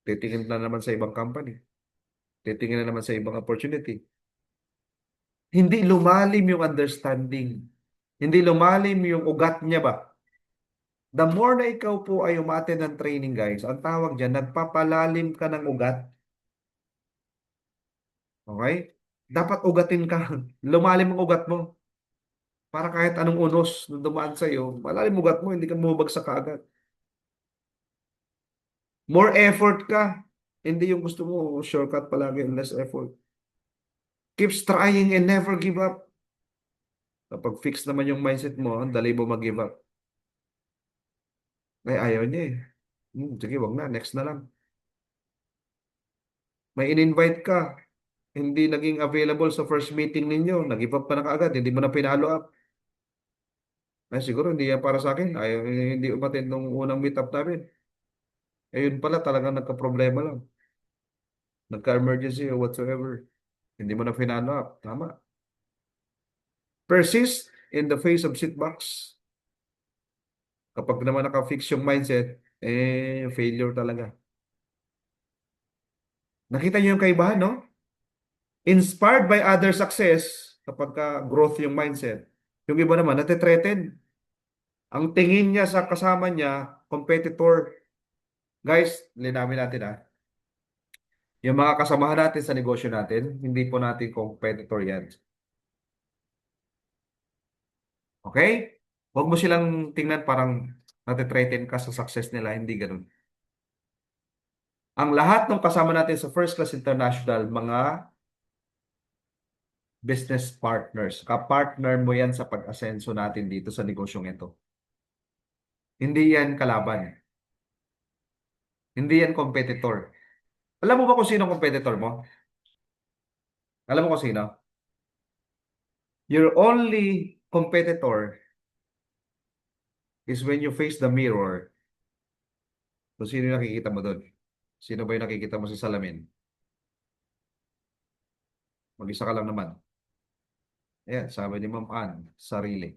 Titingin na naman sa ibang company. Titingin na naman sa ibang opportunity. Hindi lumalim yung understanding. Hindi lumalim yung ugat niya ba? The more na ikaw po ay umattend ng training, guys, ang tawag dyan, nagpapalalim ka ng ugat. Okay? Dapat ugatin ka. Lumalim ang ugat mo. Para kahit anong unos na dumaan sa'yo, malalim ugat mo, hindi ka bumabagsak kaagad. More effort ka. Hindi yung gusto mo, shortcut palagi, less effort. Keeps trying and never give up. Kapag fix naman yung mindset mo, ang dali mo mag-give up. Ay, ayaw niya eh. Sige, wag na. Next na lang. May in-invite ka. Hindi naging available sa first meeting ninyo. Nag-give up ka na kaagad. Hindi mo na pinalo up. Ay, siguro hindi yan para sa akin. Ayaw, hindi umatin nung unang meet up namin. Ayun pala, talagang nagka-problema lang. Nagka-emergency or whatsoever. Hindi mo na pinalo up. Tama. Persist in the face of setbacks. Kapag naman naka-fix yung mindset, failure talaga. Nakita niyo yung kaibahan, no? Inspired by other success, kapag growth yung mindset. Yung iba naman, natitreaten. Ang tingin niya sa kasama niya, competitor. Guys, linawin natin yung mga kasamahan natin sa negosyo natin, hindi po natin competitor yan. Okay? Huwag mo silang tingnan parang natitreaten ka sa success nila, hindi ganun. Ang lahat ng kasama natin sa First Class International, mga business partners. Kapartner mo yan sa pag-asenso natin dito sa negosyong ito. Hindi yan kalaban. Hindi yan competitor. Alam mo ba kung sino ang competitor mo? Alam mo kung sino? Your only competitor is when you face the mirror. Kung sino yung nakikita mo doon? Sino ba yung nakikita mo sa salamin? Mag-isa ka lang naman. Ayan, sabi ni Ma'am Ann, sarili.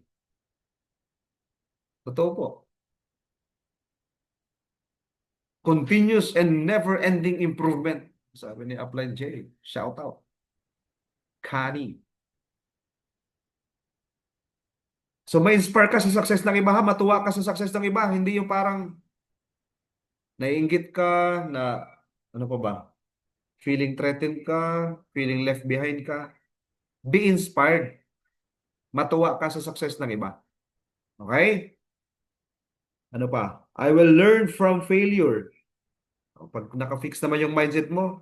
Totoo po. Continuous and never-ending improvement. Sabi ni Upline J. Shout out. Kani. So ma-inspire ka sa success ng iba, matuwa ka sa success ng iba, hindi yung parang naiinggit ka na ano pa ba? Feeling threatened ka, feeling left behind ka. Be inspired. Matuwa ka sa success ng iba. Okay? Ano pa? I will learn from failure. Pag naka-fix naman yung mindset mo,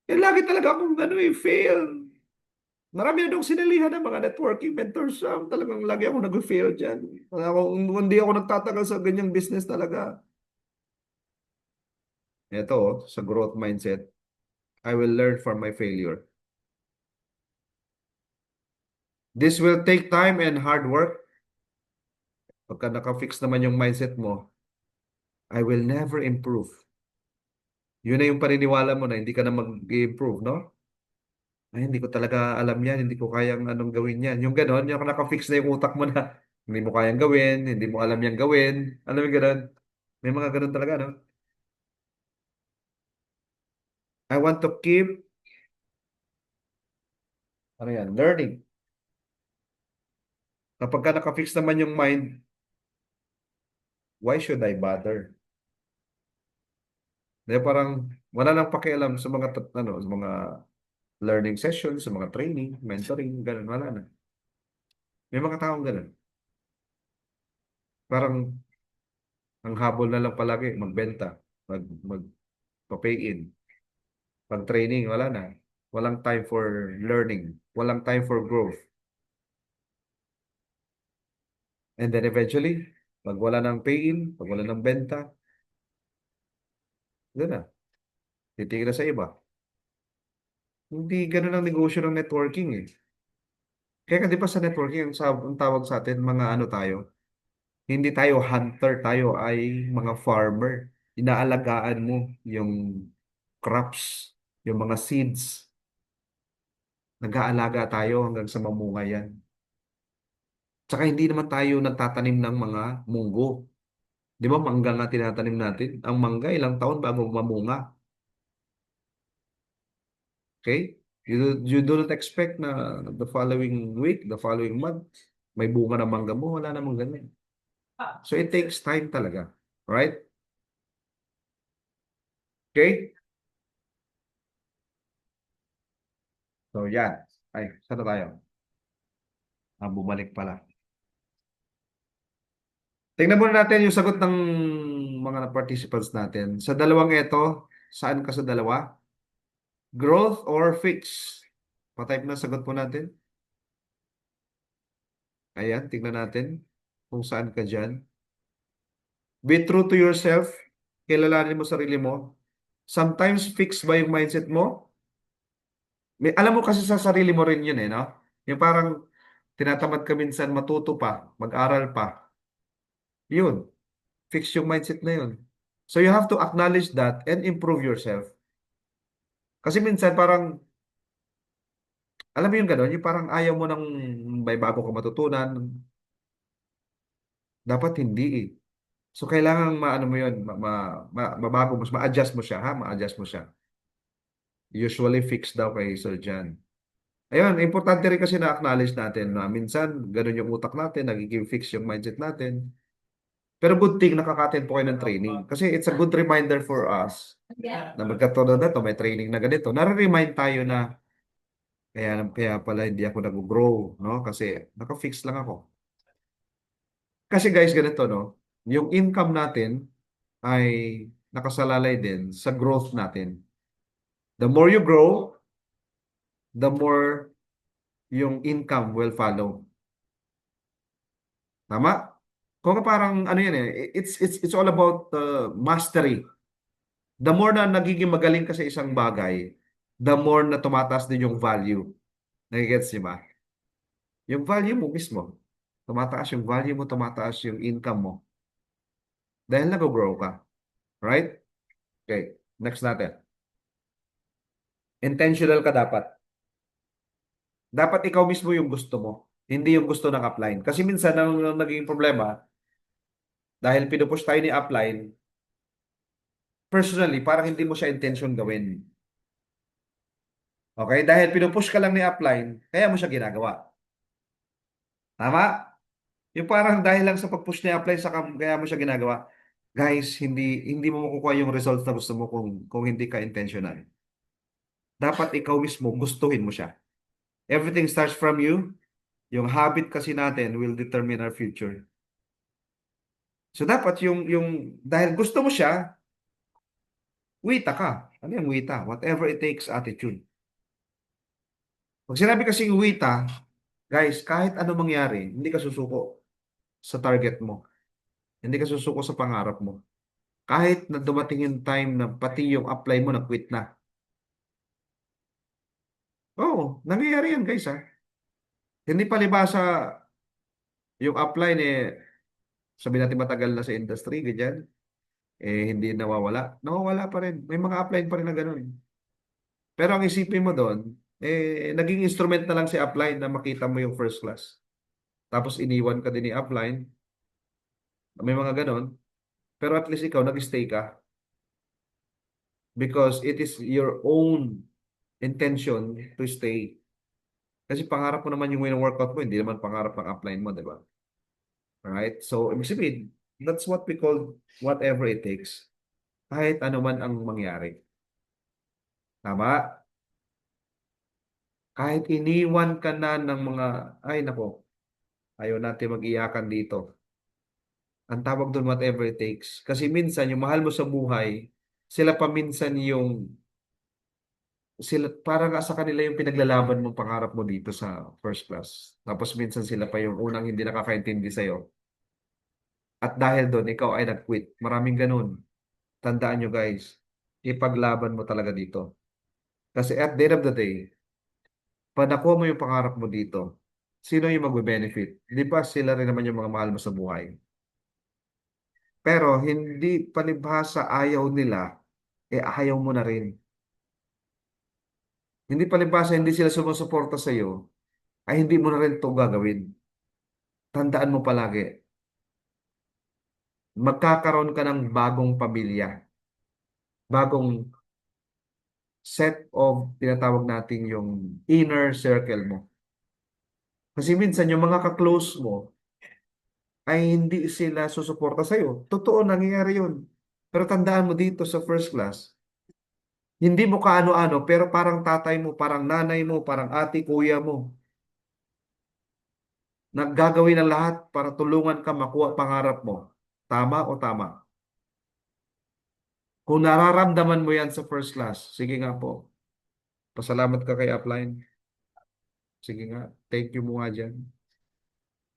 lagi talaga akong fail. Marami na akong sinalihan ng mga networking mentors. Talagang lagi ako nag-fail dyan. Hindi ako nagtatagal sa ganyang business talaga. Ito, sa growth mindset, I will learn from my failure. This will take time and hard work. Pagka naka-fix naman yung mindset mo, I will never improve. Yun na yung paniniwala mo na hindi ka na mag-improve, no? Ay, hindi ko talaga alam yan, hindi ko kayang anong gawin yan. Yung ganon, yung naka-fix na yung utak mo na hindi mo kayang gawin, hindi mo alam yan gawin. Alam mo yung ganon? May mga ganon talaga, no? I want to keep, ano yan, learning. Kapag ka naka-fix naman yung mind, why should I bother? Di parang wala nang pakialam sa mga, sa mga learning sessions, sa mga training, mentoring, ganun, wala na. May mga taong ganun. Parang ang habol na lang palagi, magbenta, mag-pay in. Pag training, wala na. Walang time for learning. Walang time for growth. And then eventually, pag wala ng pay in, pag wala ng benta, Doon na. Titingin na sa iba. Hindi ganun ang negosyo ng networking eh. Kaya ka di ba sa networking, ang tawag sa atin, mga ano tayo, hindi tayo hunter, tayo ay mga farmer. Inaalagaan mo yung crops, yung mga seeds. Nag-aalaga tayo hanggang sa mamunga yan. Tsaka hindi naman tayo nagtatanim ng mga munggo. Di ba mangga nga tinatanim natin? Ang mangga, ilang taon bago mamunga. Okay? You do not expect na the following week, the following month, may bunga na mangga mo. Wala namang ganun. So it takes time talaga. Right? Okay? So yan. Ay, saan na tayo? Bumalik pala. Tingnan muna natin yung sagot ng mga participants natin. Sa dalawang ito, saan ka sa dalawa? Growth or fix? Pa-type na sagot po natin. Ayan, tingnan natin kung saan ka dyan. Be true to yourself. Kilalanin mo sarili mo. Sometimes fix ba yung mindset mo? Alam mo kasi sa sarili mo rin yun eh, no? Yung parang tinatamad ka minsan matuto pa, mag-aral pa. Yun, fix yung mindset na yun. So you have to acknowledge that and improve yourself. Kasi minsan parang, alam mo yung gano'n, yung parang ayaw mo ng may bago ka matutunan. Dapat hindi eh. So kailangan maano mo yun, mabago mo, ma-adjust mo siya ha, ma-adjust mo siya. Usually fix daw kay Sir John. Ayun, importante rin kasi na-acknowledge natin na minsan ganun yung utak natin, nagiging fix yung mindset natin. Pero good thing nakaka-attend po kayo ng training. Kasi it's a good reminder for us na magkatulad na to, may training na ganito. Nare-remind tayo na kaya pala hindi ako nag-grow, no? Kasi naka-fix lang ako. Kasi guys, ganito, no? Yung income natin ay nakasalalay din sa growth natin. The more you grow, the more yung income will follow. Tama? Kung parang ano yan eh, it's all about mastery. The more na nagiging magaling ka sa isang bagay, the more na tumataas din yung value. Nagigets niyo ba? Yung value mo mismo. Tumataas yung value mo, tumataas yung income mo. Dahil nag-grow ka. Right? Okay. Next natin. Intentional ka dapat. Dapat ikaw mismo yung gusto mo. Hindi yung gusto ng upline. Kasi minsan ang naging problema, dahil pinupush tayo ni upline, personally, parang hindi mo siya intention gawin. Okay? Dahil pinupush ka lang ni upline, kaya mo siya ginagawa. Tama? Yung parang dahil lang sa pag-push ni upline, kaya mo siya ginagawa. Guys, hindi mo makukuha yung results na gusto mo kung hindi ka intentional. Dapat ikaw mismo gustuhin mo siya. Everything starts from you. Yung habit kasi natin will determine our future. So dapat yung dahil gusto mo siya, wita ka. Ano yung wita? Whatever it takes attitude. Pag sinabi kasing wita, guys, kahit ano mangyari, hindi ka susuko sa target mo. Hindi ka susuko sa pangarap mo. Kahit na dumating yung time na pati yung apply mo na quit na. Oo, nangyayari yan guys ha. Hindi palibasa yung apply eh, sabi natin matagal na sa industry, ganyan, hindi nawawala. Nawawala pa rin. May mga apply pa rin na ganun. Pero ang isipin mo doon, naging instrument na lang si upline na makita mo yung first class. Tapos iniwan ka din ni upline. May mga ganon. Pero at least ikaw, nag-stay ka. Because it is your own intention to stay. Kasi pangarap mo naman yung win-workout mo, hindi naman pangarap ng upline mo, di ba? Alright? So, ibig sabihin, that's what we call whatever it takes. Kahit ano man ang mangyari. Tama? Kahit iniwan ka na ng mga, ay nako, ayaw natin mag-iyakan dito. Ang tawag doon, whatever it takes. Kasi minsan, yung mahal mo sa buhay, sila pa minsan parang sa kanila yung pinaglalaban mong pangarap mo dito sa first class. Tapos minsan sila pa yung unang hindi nakakaintindi sa'yo. At dahil doon, ikaw ay nag-quit. Maraming ganun. Tandaan nyo guys. ipaglaban mo talaga dito. Kasi at the end of the day, pag nakuha mo yung pangarap mo dito, sino yung magbe-benefit? Di ba sila rin naman yung mga mahal mo sa buhay? Pero hindi palibhasa ayaw nila, ayaw mo na rin. Hindi palibhasa hindi sila sumusuporta sa iyo, ay hindi mo na rin ito gagawin. Tandaan mo palagi, magkakaroon ka ng bagong pamilya, bagong set of tinatawag natin yung inner circle mo. Kasi minsan yung mga ka-close mo ay hindi sila susuporta sa iyo. Totoo, nangyayari yun. Pero tandaan mo dito sa first class, hindi mo kaano-ano, pero parang tatay mo, parang nanay mo, parang ate, kuya mo, naggagawin ang lahat para tulungan ka makuha pangarap mo. Tama o tama? Kung nararamdaman mo yan sa first class, sige nga po, pasalamat ka kay Upline. Sige nga, thank you mo nga dyan.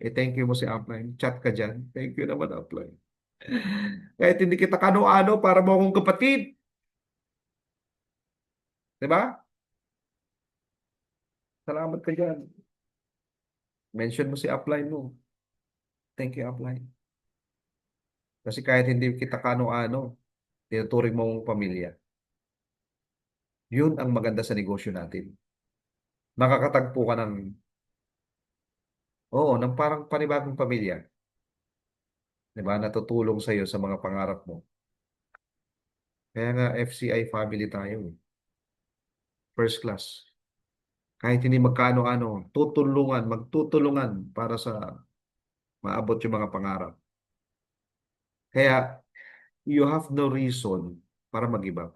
Thank you mo si Upline. Chat ka dyan. Thank you naman, Upline. Kahit hindi kita kano-ano para mo akong kapatid. Di ba? Salamat ka dyan. Mention mo si Upline mo. Thank you, Upline. Kasi kahit hindi kita kano-ano, tinuturing mo mong pamilya. Yun ang maganda sa negosyo natin. Makakatagpo ka ng, oo, ng parang panibagong pamilya. Di ba? Natutulong sa iyo sa mga pangarap mo. Kaya nga FCI family tayo. First class. Kahit hindi magkano-ano, tutulungan, magtutulungan para sa maabot yung mga pangarap. Kaya you have no reason para mag-iba.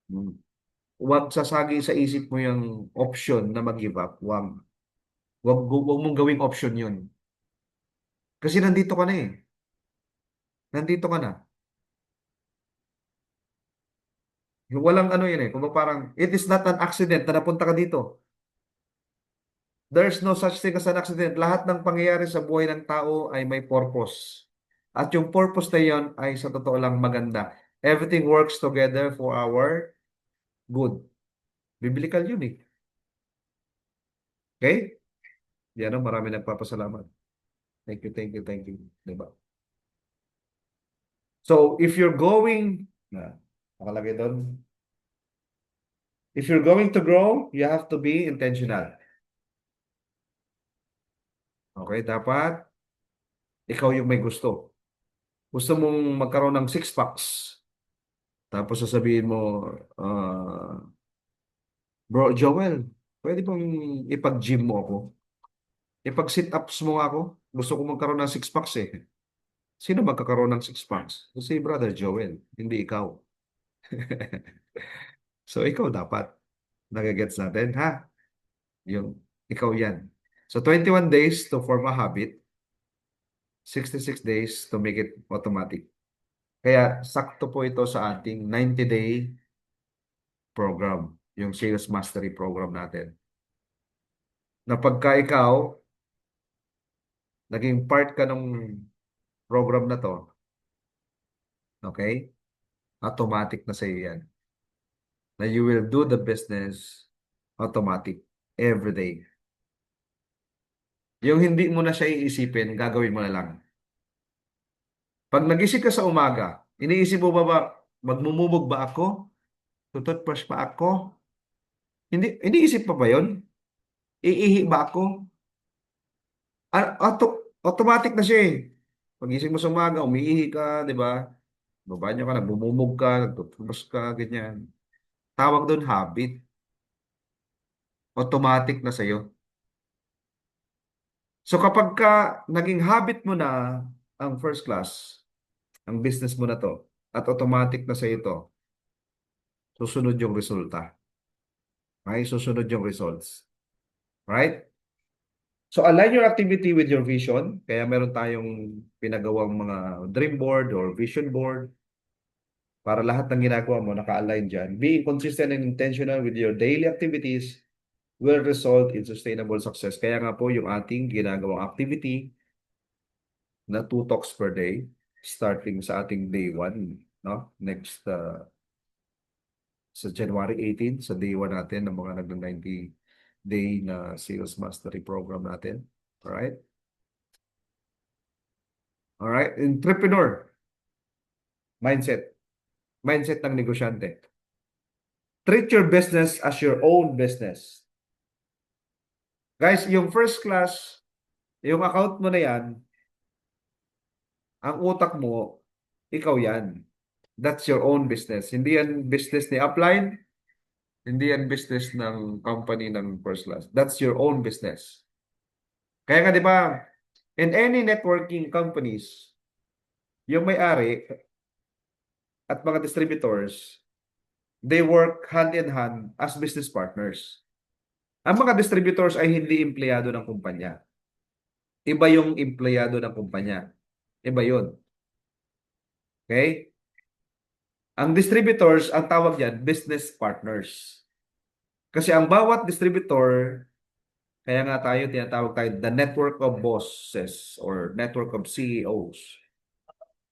Hmm. Huwag sasagi sa isip mo yung option na mag-give up. Huwag. Huwag mong gawing option yun. Kasi nandito ka na eh. Nandito ka na. Yung walang ano yun eh. Kung parang, it is not an accident na napunta ka dito. There's no such thing as an accident. Lahat ng pangyayari sa buhay ng tao ay may purpose. At yung purpose na yun ay sa totoo lang maganda. Everything works together for our good. Biblical yun eh. Okay? Yan o, marami nagpapasalamat. Thank you, thank you, thank you. Diba? So, if you're going, nakalagay doon, if you're going to grow, you have to be intentional. Okay, dapat ikaw yung may gusto. Gusto mong magkaroon ng six packs. Tapos sasabihin mo, Bro Joel, pwede bang ipag-gym mo ako? Ipag-sit-ups mo ako? Gusto ko magkaroon ng six packs eh. Sino magkakaroon ng six packs? Si Brother Joel, hindi ikaw. So ikaw dapat. Nagagets natin, ha? Yung ikaw yan. So 21 days to form a habit, 66 days to make it automatic. Kaya sakto po ito sa ating 90-day program, yung Sales Mastery program natin. Na pagka ikaw, naging part ka ng program na to, okay? Automatic na sa iyo yan. Na you will do the business automatic every day. Yung hindi mo na siya iisipin, gagawin mo na lang. Pag nagising ka sa umaga, iniisip mo ba magmumubog ba ako? Tututbrush pa ako? Iniisip pa ba yun? Iihi ba ako? Automatic na siya eh. Pagising mo sa umaga, umiihi ka, di ba? Babanyo ka, nagbumumog ka, nagtutubos ka, ganyan. Tawag doon habit. Automatic na sa'yo. So kapag ka naging habit mo na ang first class, ang business mo na to, at automatic na sa'yo ito, susunod yung resulta. Okay? Susunod yung results. Right? So align your activity with your vision. Kaya meron tayong pinagawang mga dream board or vision board para lahat ng ginagawa mo naka-align dyan. Being consistent and intentional with your daily activities will result in sustainable success. Kaya nga po yung ating ginagawang activity na 2 talks per day starting sa ating day 1. no? Next sa January 18, sa day 1 natin ng mga nag-90 day na sales mastery program natin. Alright? Alright? Entrepreneur mindset. Mindset ng negosyante. Treat your business as your own business. Guys, yung first class, yung account mo na yan, ang utak mo, ikaw yan. That's your own business. Hindi yan business ni upline, hindi yan business ng company ng first class. That's your own business. Kaya nga 'di ba, in any networking companies, yung may-ari at mga distributors, they work hand in hand as business partners. Ang mga distributors ay hindi empleyado ng kumpanya. Iba yung empleyado ng kumpanya. Iba yun. Okay? Ang distributors, ang tawag yan, business partners. Kasi ang bawat distributor, kaya nga tayo tinatawag tayo the network of bosses or network of CEOs.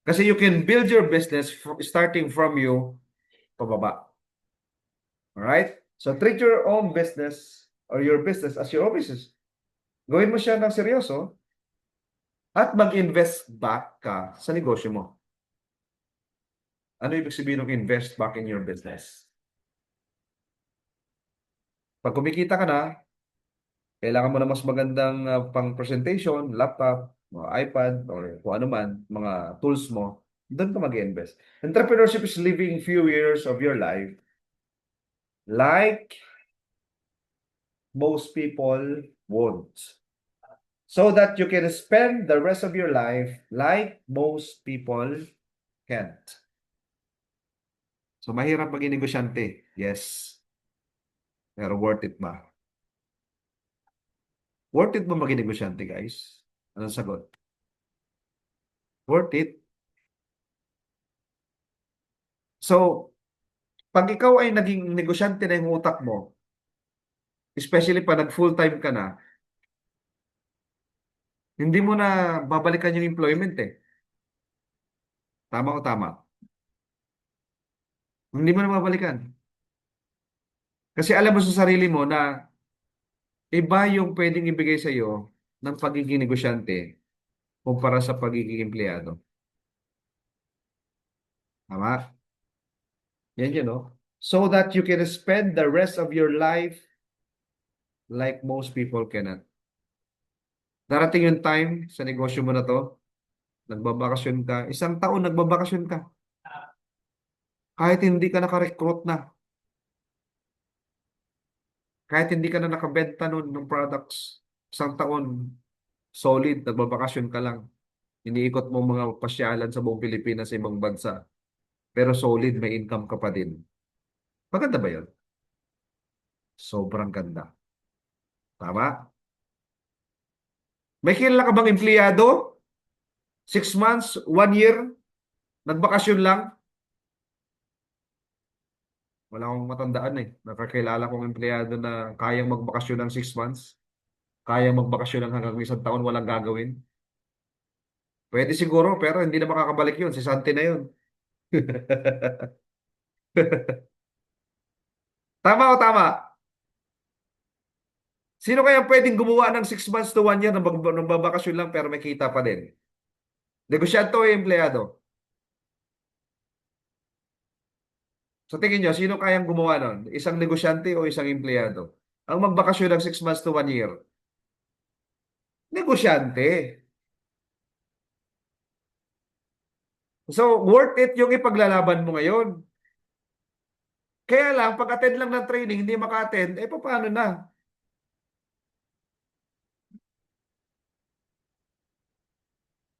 Kasi you can build your business starting from you pababa. Alright? So treat your own business or your business as your own business. Gawin mo siya ng seryoso at mag-invest back ka sa negosyo mo. Ano ibig sabihin ng invest back in your business? Pag kumikita ka na, kailangan mo na mas magandang pang-presentation, laptop, mga iPad, or kung ano man, mga tools mo, doon ka mag-invest. Entrepreneurship is living few years of your life like most people won't. So that you can spend the rest of your life like most people can't. So, mahirap maging negosyante. Yes. Pero worth it ba? Worth it ba maging negosyante, guys? Anong sagot? Worth it. So, pag ikaw ay naging negosyante na yung utak mo, especially pag nag-full-time ka na, hindi mo na babalikan yung employment eh. Tama o tama? Hindi mo na babalikan. Kasi alam mo sa sarili mo na iba yung pwedeng ibigay sa iyo ng pagiging negosyante kumpara sa pagiging empleyado. Tama? Yan yun, no? So that you can spend the rest of your life like most people cannot. Darating yung time sa negosyo mo na to, nagbabakasyon ka, isang taon nagbabakasyon ka. Kahit hindi ka naka-recruit na, kahit hindi ka na nakabenta nun ng products, isang taon, solid, nagbabakasyon ka lang. Iniikot mo mga pasyalan sa buong Pilipinas sa ibang bansa. Pero solid, may income ka pa din. Maganda ba yun? Sobrang ganda. Tama? May kilala ka bang empleyado? 6 months, 1 year, nagbakasyon lang? Wala akong matandaan eh. Nakakilala kong empleyado na kayang magbakasyon ng 6 months. Kayang magbakasyon ng hanggang isang taon walang gagawin. Pwede siguro, pero hindi na makakabalik yun. Si Santi na yun. Tama o tama? Sino kaya pwedeng gumawa ng 6 months to 1 year ng babakasyon lang pero may kita pa din? Negosyante o empleyado? Sa tingin nyo, sino kayang gumawa nun? Isang negosyante o isang empleyado? Ang magbakasyon ng 6 months to 1 year? Negosyante. So, worth it yung ipaglalaban mo ngayon. Kaya lang, pag-attend lang ng training, hindi maka-attend, eh paano na?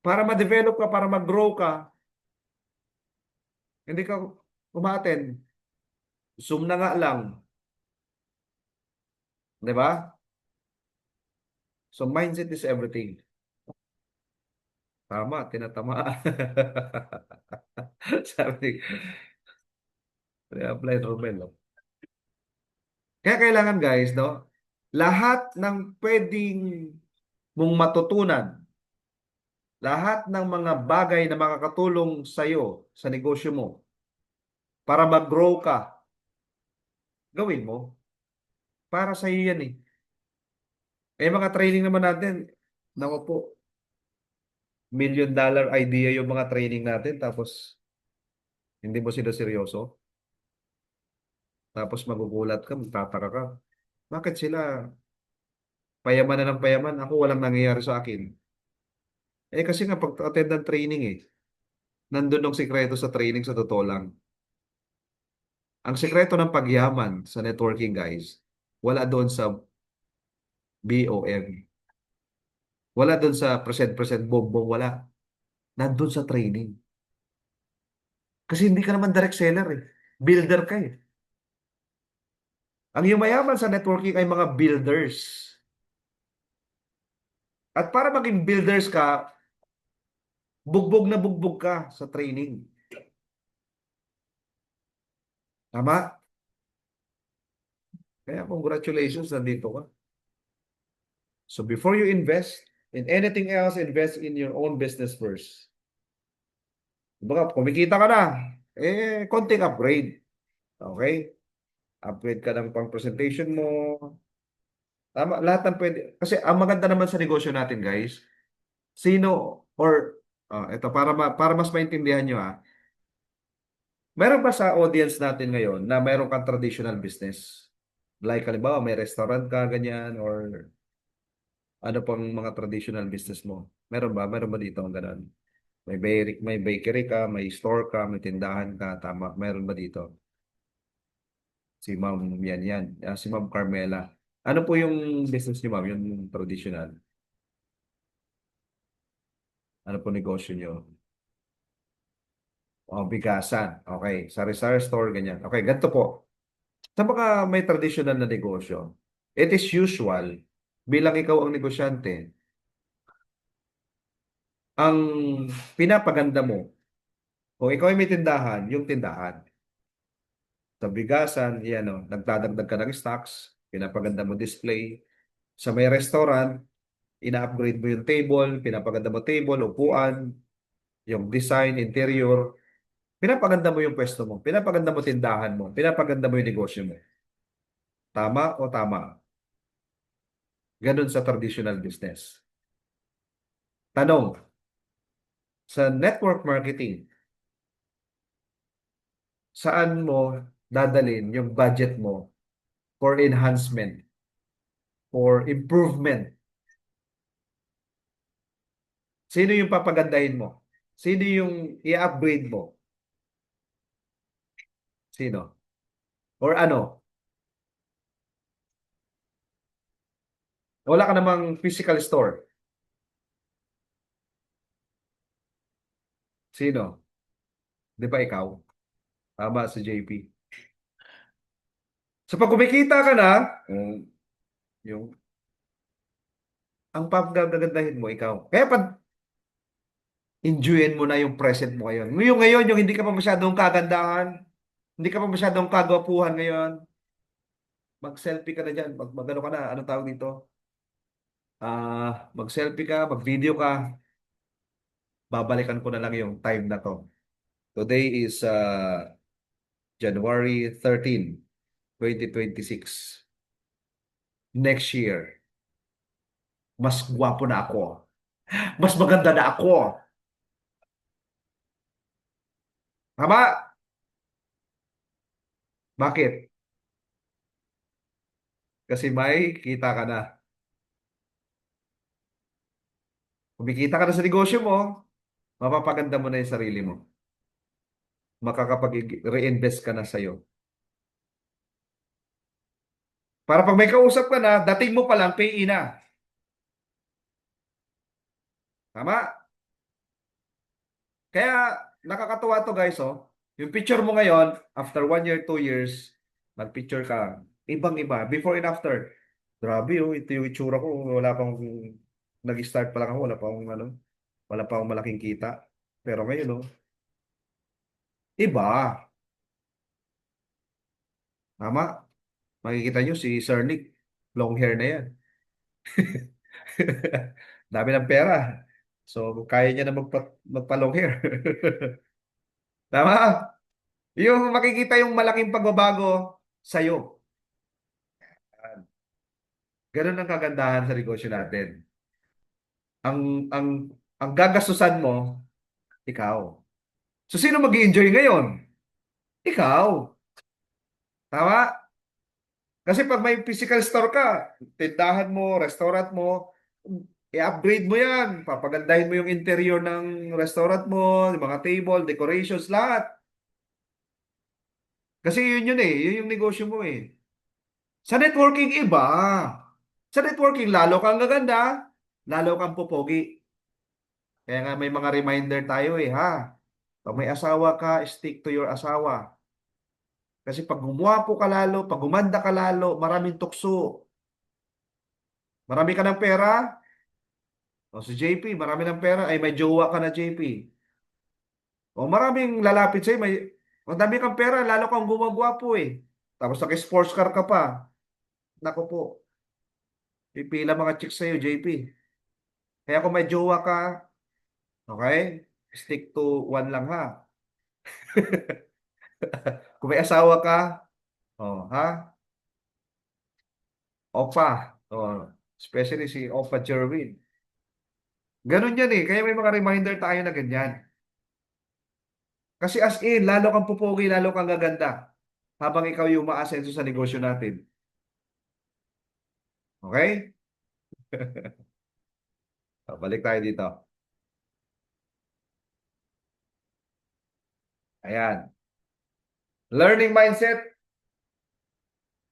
Para ma-develop ka, para mag-grow ka, hindi ka uma-attend. Zoom na nga lang. Di ba? So, mindset is everything. Tama, tinatama. Sabi ni apply Romel. No? Kaya kailangan guys, no? Lahat ng pwedeng mong matutunan Lahat ng mga bagay na makakatulong sa'yo sa negosyo mo para mag-grow ka, gawin mo. Para sa'yo yan eh. Eh mga training naman natin, naku po, $1 million idea yung mga training natin tapos hindi mo sila seryoso. Tapos magugulat ka, magtataka ka. Bakit sila payaman na ng payaman? Ako walang nangyayari sa akin. Eh kasi nga pag-attend ng training eh, nandun ang sikreto sa training sa totoo lang. Ang sikreto ng pagyaman sa networking guys, wala doon sa BOM. Wala doon sa present-present bombong, wala. Nandun sa training. Kasi hindi ka naman direct seller eh. Builder ka eh. Ang yumayaman sa networking ay mga builders. At para maging builders ka, bugbog na bugbog ka sa training. Tama? Kaya congratulations, nandito ka. So before you invest in anything else, invest in your own business first. Baka kumikita ka na, eh, konting upgrade. Okay? Upgrade ka ng pang presentation mo. Tama, lahat ng pwede. Kasi ang maganda naman sa negosyo natin, guys, sino or ito para mas maintindihan nyo meron ba sa audience natin ngayon na meron kang traditional business? Like halimbawa may restaurant ka ganyan or ano pang mga traditional business mo? Meron ba? Meron ba dito ang ganun? May bakery ka, may store ka, may tindahan ka, tama. Meron ba dito? Si Ma'am yan. Si Ma'am Carmela. Ano po yung business niyo, Ma'am? Yung traditional? Ano po negosyo niyo? O, bigasan. Okay. Sari-sari store, ganyan. Okay, ganito po. Sa mga may traditional na negosyo, it is usual, bilang ikaw ang negosyante, ang pinapaganda mo, kung ikaw ay may tindahan, yung tindahan. Sa bigasan, yan o, nagdadagdag ka ng stocks, pinapaganda mo display. Sa may restaurant, ina-upgrade mo yung table, pinapaganda mo table, upuan, yung design, interior. Pinapaganda mo yung pwesto mo, pinapaganda mo tindahan mo, pinapaganda mo yung negosyo mo. Tama o tama? Ganun sa traditional business. Tanong, sa network marketing, saan mo dadalin yung budget mo for enhancement, for improvement? Sino yung papagandahin mo? Sino yung i-upgrade mo? Sino? Or ano? Wala ka namang physical store. Sino? Di ba ikaw? Tama si JP. So pag kumikita ka na, yung ang papagagandahin mo ikaw. Kaya pag enjoyin mo na yung present mo ngayon. Ngayon, yung hindi ka pa masyadong kagandahan, hindi ka pa masyadong kagwapuhan ngayon, mag-selfie ka na dyan, mag-ano ka na, ano tawag dito? Mag-selfie ka, mag-video ka, babalikan ko na lang yung time na to. Today is January 13, 2026. Next year, mas gwapo na ako. Mas maganda na ako. Tama? Bakit? Kasi may kita ka na. Kumikita ka na sa negosyo mo, mapapaganda mo na yung sarili mo. Makakapag-reinvest ka na sa'yo. Para pag may kausap ka na, dating mo pa lang, pay na. Tama? Kaya nakakatuwa to guys, oh. Yung picture mo ngayon, after 1 year, 2 years, nag-picture ka. Ibang-iba. Before and after. Grabe, oh. Ito yung itsura ko. Wala pang, nag-start pa lang ako. Wala pa akong malaking kita. Pero ngayon, oh, iba. Tama? Makikita nyo si Sir Nick. Long hair na yan. Dami ng pera. So, kaya niya na magpa-long hair. Tama? Yung makikita yung malaking pagbabago sa'yo. Ganun ang kagandahan sa negosyo natin. Ang ang ang gagastusan mo, ikaw. So sino mag-enjoy ngayon? Ikaw. Tama? Kasi pag may physical store ka, tindahan mo, restaurant mo, i-upgrade mo yan. Papagandahin mo yung interior ng restaurant mo, yung mga table, decorations, lahat. Kasi yun yun eh. Yun yung negosyo mo eh. Sa networking, iba. Sa networking, lalo kang gaganda, lalo kang popogi. Kaya nga may mga reminder tayo eh, ha? Pag may asawa ka, stick to your asawa. Kasi pag gumwapo ka lalo, pag gumanda ka lalo, maraming tukso. Marami ka ng pera, o si JP, marami ng pera, ay may jowa ka na JP. O maraming lalapit sa'yo, may, ang dami kang pera, lalo kang gumagwapo eh. Tapos naka-sports car ka pa. Naku po, pipila mga chicks sa'yo, JP. Kaya kung may jowa ka, okay, stick to one lang ha. Kung may asawa ka, oh, ha? Opa. Oh, especially si Opa Jerwin. Ganun yan eh. Kaya may mga reminder tayo na ganyan. Kasi as in, lalo kang pupugi, lalo kang gaganda habang ikaw yung umaasenso sa negosyo natin. Okay? So, balik tayo dito. Ayan. Learning mindset.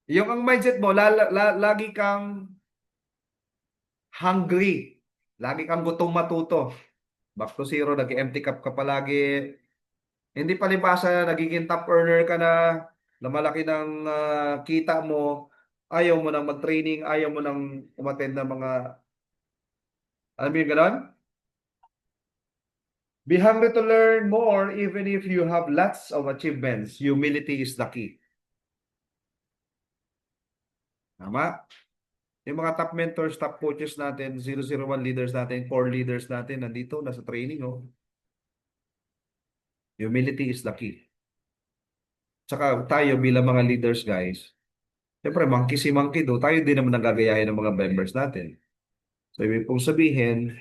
Yung ang mindset mo, lagi kang hungry. Lagi kang gutong matuto. Back to zero, nag-empty cup ka palagi. Hindi palibasa, nagiging top earner ka na, na malaki ng kita mo. Ayaw mo nang mag-training, ayaw mo nang umattend ng mga, alam mo yung ganon? Be hungry to learn more even if you have lots of achievements. Humility is the key. Tama? Yung mga top mentors, top coaches natin, 001 leaders natin, core leaders natin, nandito, nasa training, oh. Humility is the key. Tsaka tayo bilang mga leaders, guys, siyempre, monkey si monkey do, tayo din naman nagagayahin ng mga members natin. So, ibig pong sabihin,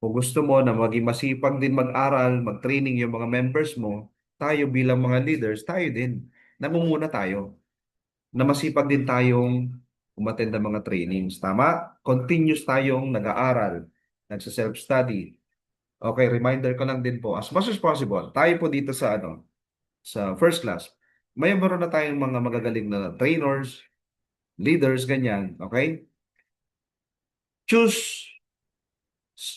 kung gusto mo na maging masipag din mag-aral, mag-training yung mga members mo, tayo bilang mga leaders, tayo din. Namumuna tayo. Na masipag din tayong umattend ng mga trainings. Tama? Continuous tayong nag-aaral, nagsa-self-study. Okay, reminder ko lang din po, as much as possible, tayo po dito sa sa first class, may meron na tayong mga magagaling na trainers, leaders, ganyan. Okay? Choose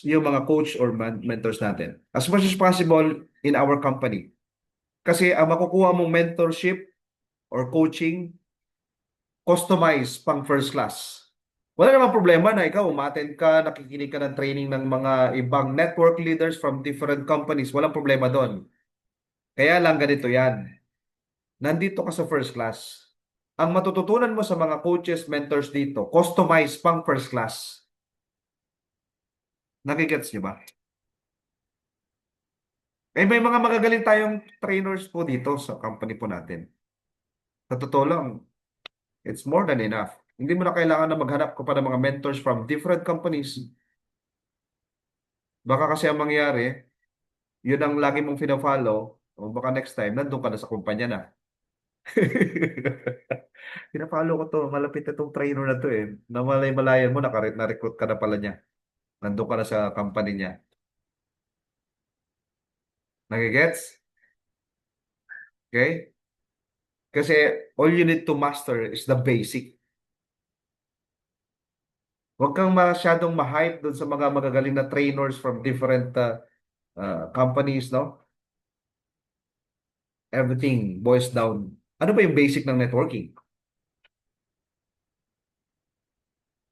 yung mga coach or mentors natin. As much as possible in our company. Kasi ang makukuha mong mentorship or coaching, customized pang first class. Wala namang problema na ikaw umattend ka, nakikinig ka ng training ng mga ibang network leaders from different companies. Walang problema doon. Kaya lang ganito yan. Nandito ka sa first class. Ang matututunan mo sa mga coaches, mentors dito, customized pang first class. Nakigets niyo ba? Eh, may mga magagaling tayong trainers po dito sa company po natin. Sa totoo lang, it's more than enough. Hindi mo na kailangan na maghanap ko pa ng mga mentors from different companies. Baka kasi ang mangyari, yun ang lagi mong fina-follow, o baka next time, nandun ka na sa kumpanya na. Pina-follow ko to, malapit na tong trainer na to eh. Namalay-malayan mo, na-recruit ka na pala niya. Nandun ka na sa company niya. Nagigets? Okay? Kasi all you need to master is the basic. Huwag kang masyadong ma-hype dun sa mga magagaling na trainers from different companies, no? Everything boils down. Ano ba yung basic ng networking?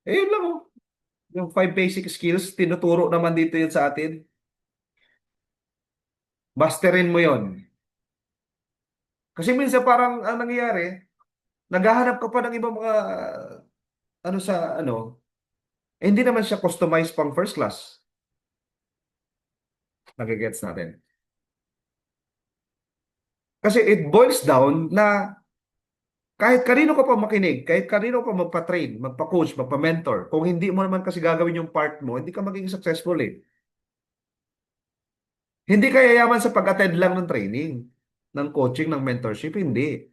Eh, yun lang, oh. Yung 5 basic skills, tinuturo naman dito yun sa atin. Masterin mo yon. Kasi minsan parang ang nangyayari, naghahanap ka pa ng ibang mga ano sa ano, eh, hindi naman siya customized pang first class. Nagigets natin. Kasi it boils down na kahit kanino ka pa makinig, kahit kanino ka magpa-train, magpa-coach, magpa-mentor, kung hindi mo naman kasi gagawin yung part mo, hindi ka magiging successful eh. Hindi ka yayaman sa pag-attend lang ng training, ng coaching, ng mentorship, hindi.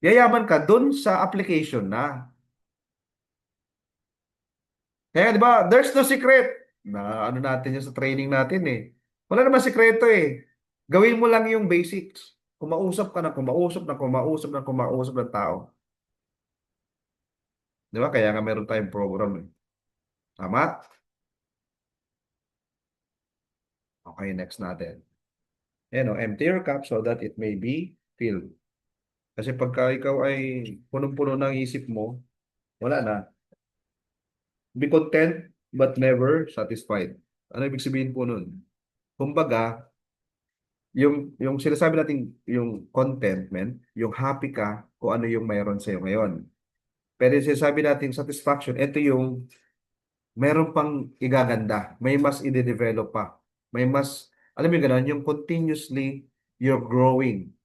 Yayaman ka dun sa application na. Kaya di ba, there's no secret na ano natin yun sa training natin eh. Wala naman sikreto eh. Gawin mo lang yung basics. Kumausap ka na kumausap na kumausap na kumausap ng tao. Di ba? Kaya nga meron tayong program eh. Tama? Okay, next natin. Ayan o, empty your cup so that it may be filled. Kasi pagka ikaw ay punong-puno ng isip mo, wala na. Be content but never satisfied. Ano ibig sabihin po nun? Kumbaga, yung sinasabi natin, yung contentment, yung happy ka kung ano yung mayroon sa'yo ngayon. Pero yung sinasabi natin satisfaction, ito yung meron pang igaganda. May mas i-develop pa. May mas, alam mo yung ganun, yung continuously you're growing.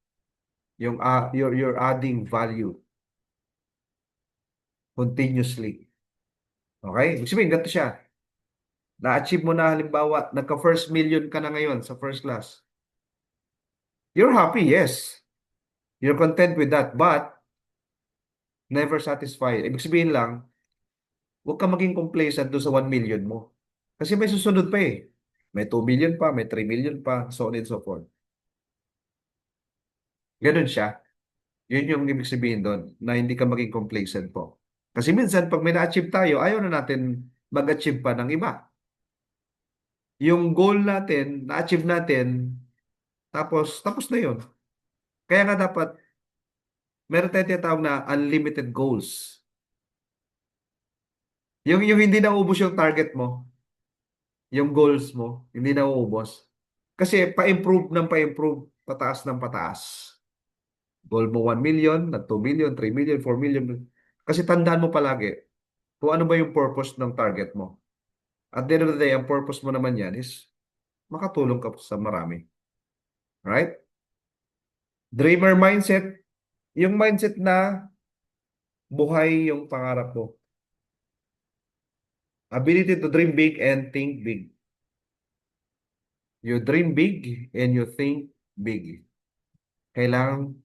Yung you're adding value continuously. Okay? Ibig sabihin, ganito siya. Na-achieve mo na halimbawa, nagka-first million ka na ngayon sa first class. You're happy, yes. You're content with that, but never satisfied. Ibig sabihin lang, huwag ka maging complacent doon sa 1 million mo. Kasi may susunod pa eh. May 2 million pa, may 3 million pa, so on and so forth. Ganun siya. Yun yung ibig sabihin doon, na hindi ka maging complacent po. Kasi minsan, pag may na-achieve tayo, ayaw na natin mag-achieve pa ng iba. Yung goal natin, na-achieve natin, tapos na yun. Kaya nga dapat, meron tayong tinatawag na unlimited goals. Yung hindi naubos yung target mo, yung goals mo, hindi naubos. Kasi pa-improve ng pa-improve, pataas ng pataas. Goal mo 1 million, nag 2 million, 3 million, 4 million. Kasi tandaan mo palagi kung ano ba yung purpose ng target mo. At the end of the day, ang purpose mo naman yan is makatulong ka sa marami. Right? Dreamer mindset, yung mindset na buhay yung pangarap mo. Ability to dream big and think big. You dream big and you think big. Kailangan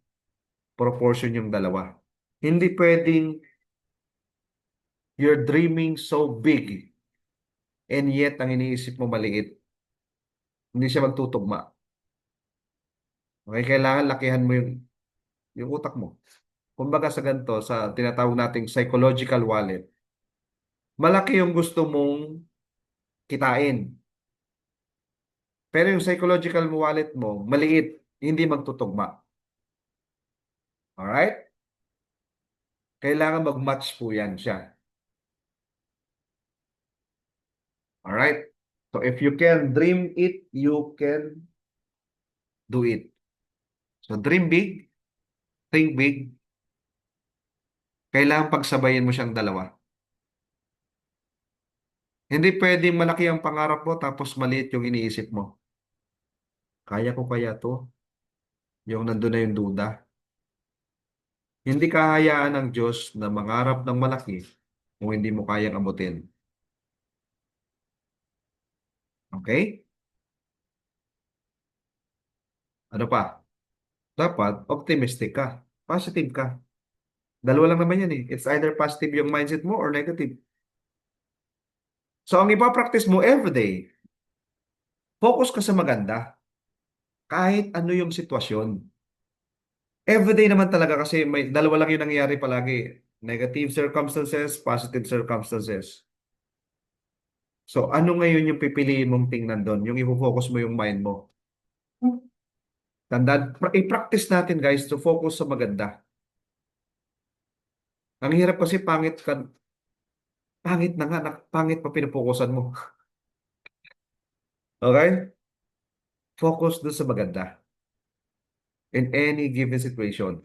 proportion yung dalawa. Hindi pwedeng you're dreaming so big and yet ang iniisip mo maliit. Hindi siya magtutugma. Okay, kailangan lakihan mo yung utak mo. Kumbaga sa ganito, sa tinatawag nating psychological wallet, malaki yung gusto mong kitain. Pero yung psychological wallet mo, maliit, hindi magtutugma. Alright? Kailangan mag-match po yan siya. Alright? So if you can dream it, you can do it. So dream big, think big, kailangan pagsabayin mo siyang dalawa. Hindi pwedeng malaki ang pangarap mo tapos maliit yung iniisip mo. Kaya ko kaya to? Yung nandun na yung duda. Hindi kahayaan ng Diyos na mangarap ng malaki kung hindi mo kayang abutin. Okay? Ano pa? Dapat optimistic ka. Positive ka. Dalawa lang naman yan eh. It's either positive yung mindset mo or negative. So, ang ipapractice mo everyday, focus ka sa maganda. Kahit ano yung sitwasyon. Everyday naman talaga kasi may dalawa lang yung nangyayari palagi. Negative circumstances, positive circumstances. So, ano ngayon yung pipiliin mong tingnan doon? Yung i-focus mo yung mind mo. Tandaan, i-practice natin guys to focus sa maganda. Ang hirap kasi pangit na nga, pangit pa pinupokusan mo. Okay? Focus doon sa maganda in any given situation.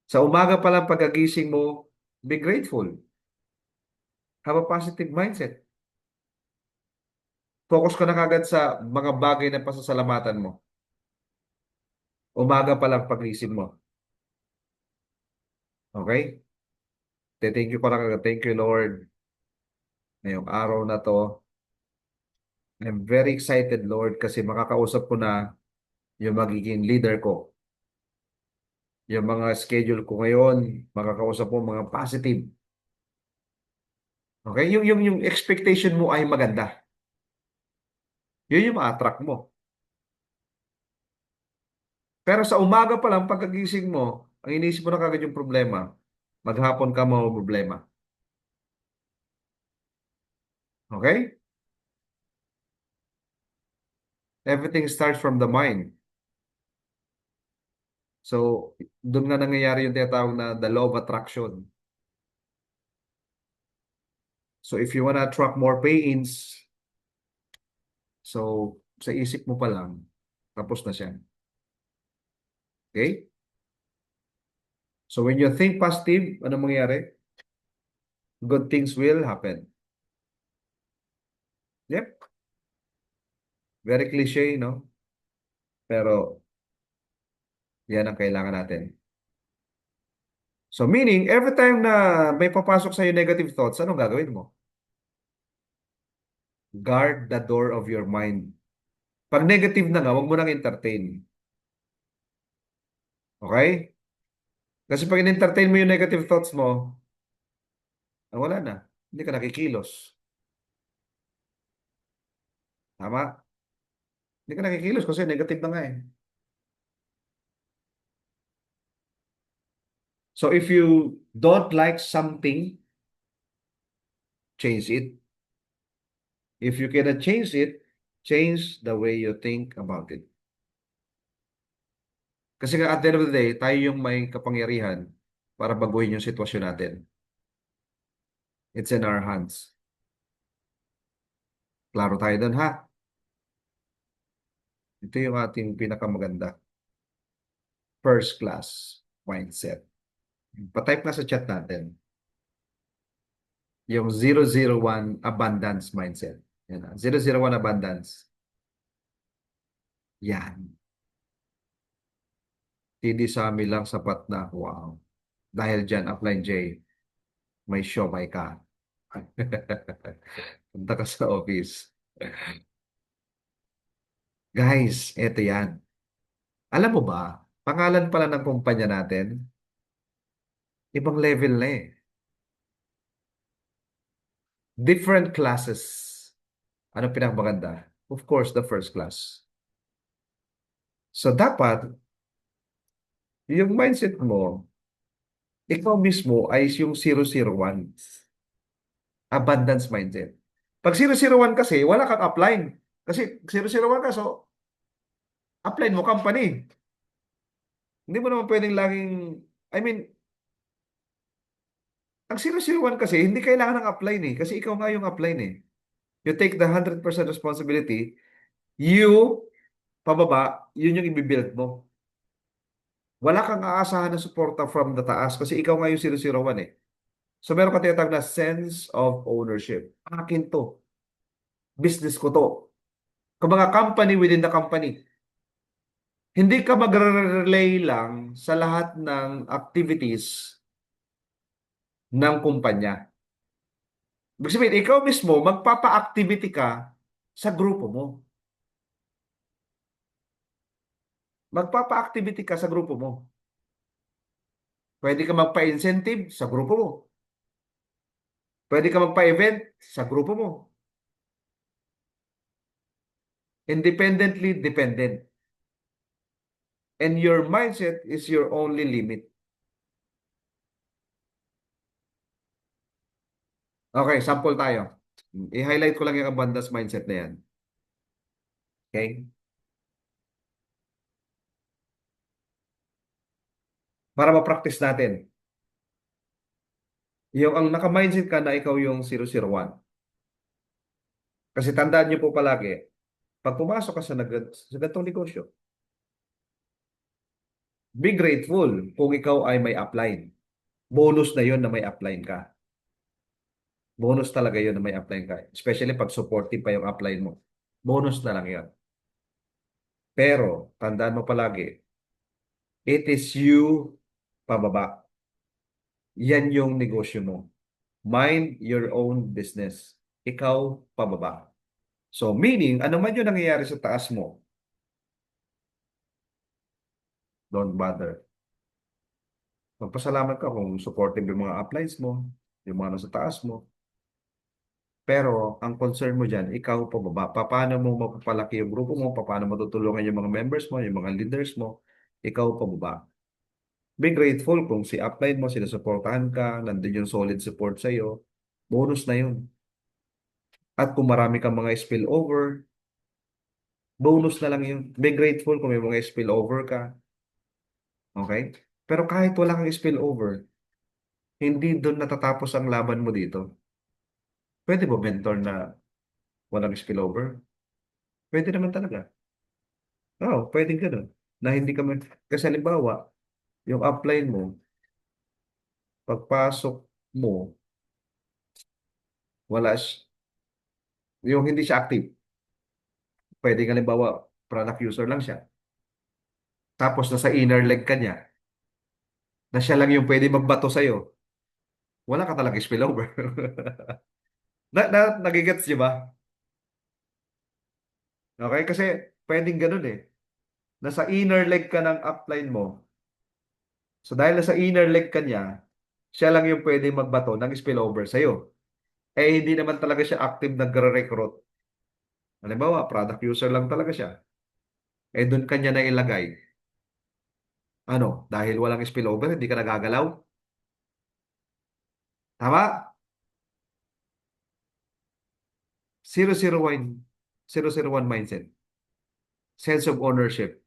Sa umaga pa lang pagkagising mo, be grateful. Have a positive mindset. Focus ka na kagad sa mga bagay na pasasalamatan mo. Umaga pa lang pagising mo. Okay? Thank you ko lang kagad. Thank you, Lord. Ngayong araw na to. I'm very excited, Lord, kasi makakausap ko na yung magiging leader ko. Yung mga schedule ko ngayon, makakausap ko mga positive. Okay? Yung expectation mo ay maganda. Yun yung ma-attract mo. Pero sa umaga pa lang, pagkagising mo, ang iniisip mo na kagad yung problema. Maghapon ka mo problema. Okay? Everything starts from the mind. So, doon nga nangyayari yung tinatawag na the law of attraction. So, if you wanna attract more pay-ins, so, sa isip mo pa lang, tapos na siya. Okay? So, when you think positive, ano mangyayari? Good things will happen. Yep. Very cliche, no? Pero, yan ang kailangan natin. So, meaning, every time na may papasok sa'yo negative thoughts, anong gagawin mo? Guard the door of your mind. Pag negative na nga, huwag mo nang entertain. Okay? Kasi pag in-entertain mo yung negative thoughts mo, wala na. Hindi ka nakikilos. Tama? Hindi ka nakikilos kasi negative na nga eh. So if you don't like something, change it. If you cannot change it, change the way you think about it. Kasi nga at the end of the day, tayo yung may kapangyarihan para baguhin yung sitwasyon natin. It's in our hands. Klaro tayo dun ha. Ito yung ating pinakamaganda. First class mindset. Pa-type na sa chat natin. Yung 001 abundance mindset. Yan na. 001 abundance. Yan. Hindi sa amin lang sapat na. Wow. Dahil dyan, Upline J, may siomay ka. Punta ka sa office. Guys, eto yan. Alam mo ba, pangalan pala ng kumpanya natin, ibang level na eh. Different classes. Ano pinakamaganda? Of course, the first class. So dapat, yung mindset mo, ikaw mismo ay yung 001. Abundance mindset. Pag 001 kasi, wala kang upline. Kasi 001 ka, so upline mo company. Hindi mo naman pwedeng laging, I mean, ang 001 kasi, hindi kailangan ng upline eh. Kasi ikaw nga yung upline eh. You take the 100% responsibility, you, pababa, yun yung ibibuild mo. Wala kang aasahan na suporta from the taas kasi ikaw nga yung 001 eh. So meron ka tinatawag na sense of ownership. Akin to. Business ko to. Kumbaga company within the company. Hindi ka magre-relay lang sa lahat ng activities ng kumpanya. Ibig sabihin, ikaw mismo, magpapa-activity ka sa grupo mo. Magpapa-activity ka sa grupo mo. Pwede ka magpa-incentive sa grupo mo. Pwede ka magpa-event sa grupo mo. Independently dependent. And your mindset is your only limit. Okay, sample tayo. I-highlight ko lang yung abundance mindset na yan. Okay? Para ma-practice natin. Yung ang naka-mindset ka na ikaw yung 001. Kasi tandaan niyo po palagi, pag pumasok ka sa ganitong negosyo, be grateful kung ikaw ay may upline. Bonus na yon na may upline ka. Bonus talaga yon na may upline ka. Especially pag supportive pa yung upline mo. bonus na lang yan. Pero, tandaan mo palagi, it is you pababa. Yan yung negosyo mo. Mind your own business. Ikaw pababa. So, meaning, ano man yung nangyayari sa taas mo, don't bother. Magpasalamat ka kung supportive yung mga uplines mo, yung mga nasa taas mo. Pero ang concern mo dyan, ikaw pababa. Paano mo mapapalaki yung grupo mo? Paano matutulungan yung mga members mo, yung mga leaders mo? Ikaw pababa. Be grateful kung si upline mo, sinusuportahan ka, nandun yung solid support sa'yo. Bonus na yun. At kung marami kang mga spillover, bonus na lang yun. Be grateful kung may mga spillover ka. Okay? Pero kahit wala kang spillover, hindi doon natatapos ang laban mo dito. Pwede ba mentor na walang spillover? Pwede naman talaga. Oo, pwedeng ganun. Na hindi ka kasi halimbawa, yung upline mo, pagpasok mo, wala, yung hindi siya active. Pwede halimbawa, product user lang siya. Tapos nasa inner leg ka niya, na siya lang yung pwede magbato sa'yo. Wala ka talaga spillover. Nagigets niyo ba? Okay? Kasi pwedeng ganun eh. Nasa inner leg ka ng upline mo. So dahil nasa inner leg ka niya, siya lang yung pwede magbato ng spillover sa'yo. Eh hindi naman talaga siya active nagre-recruit. Halimbawa, product user lang talaga siya. Eh doon kanya na ilagay. Ano? Dahil walang spillover, hindi ka nagagalaw. Tama? 001. 001 mindset. Sense of ownership.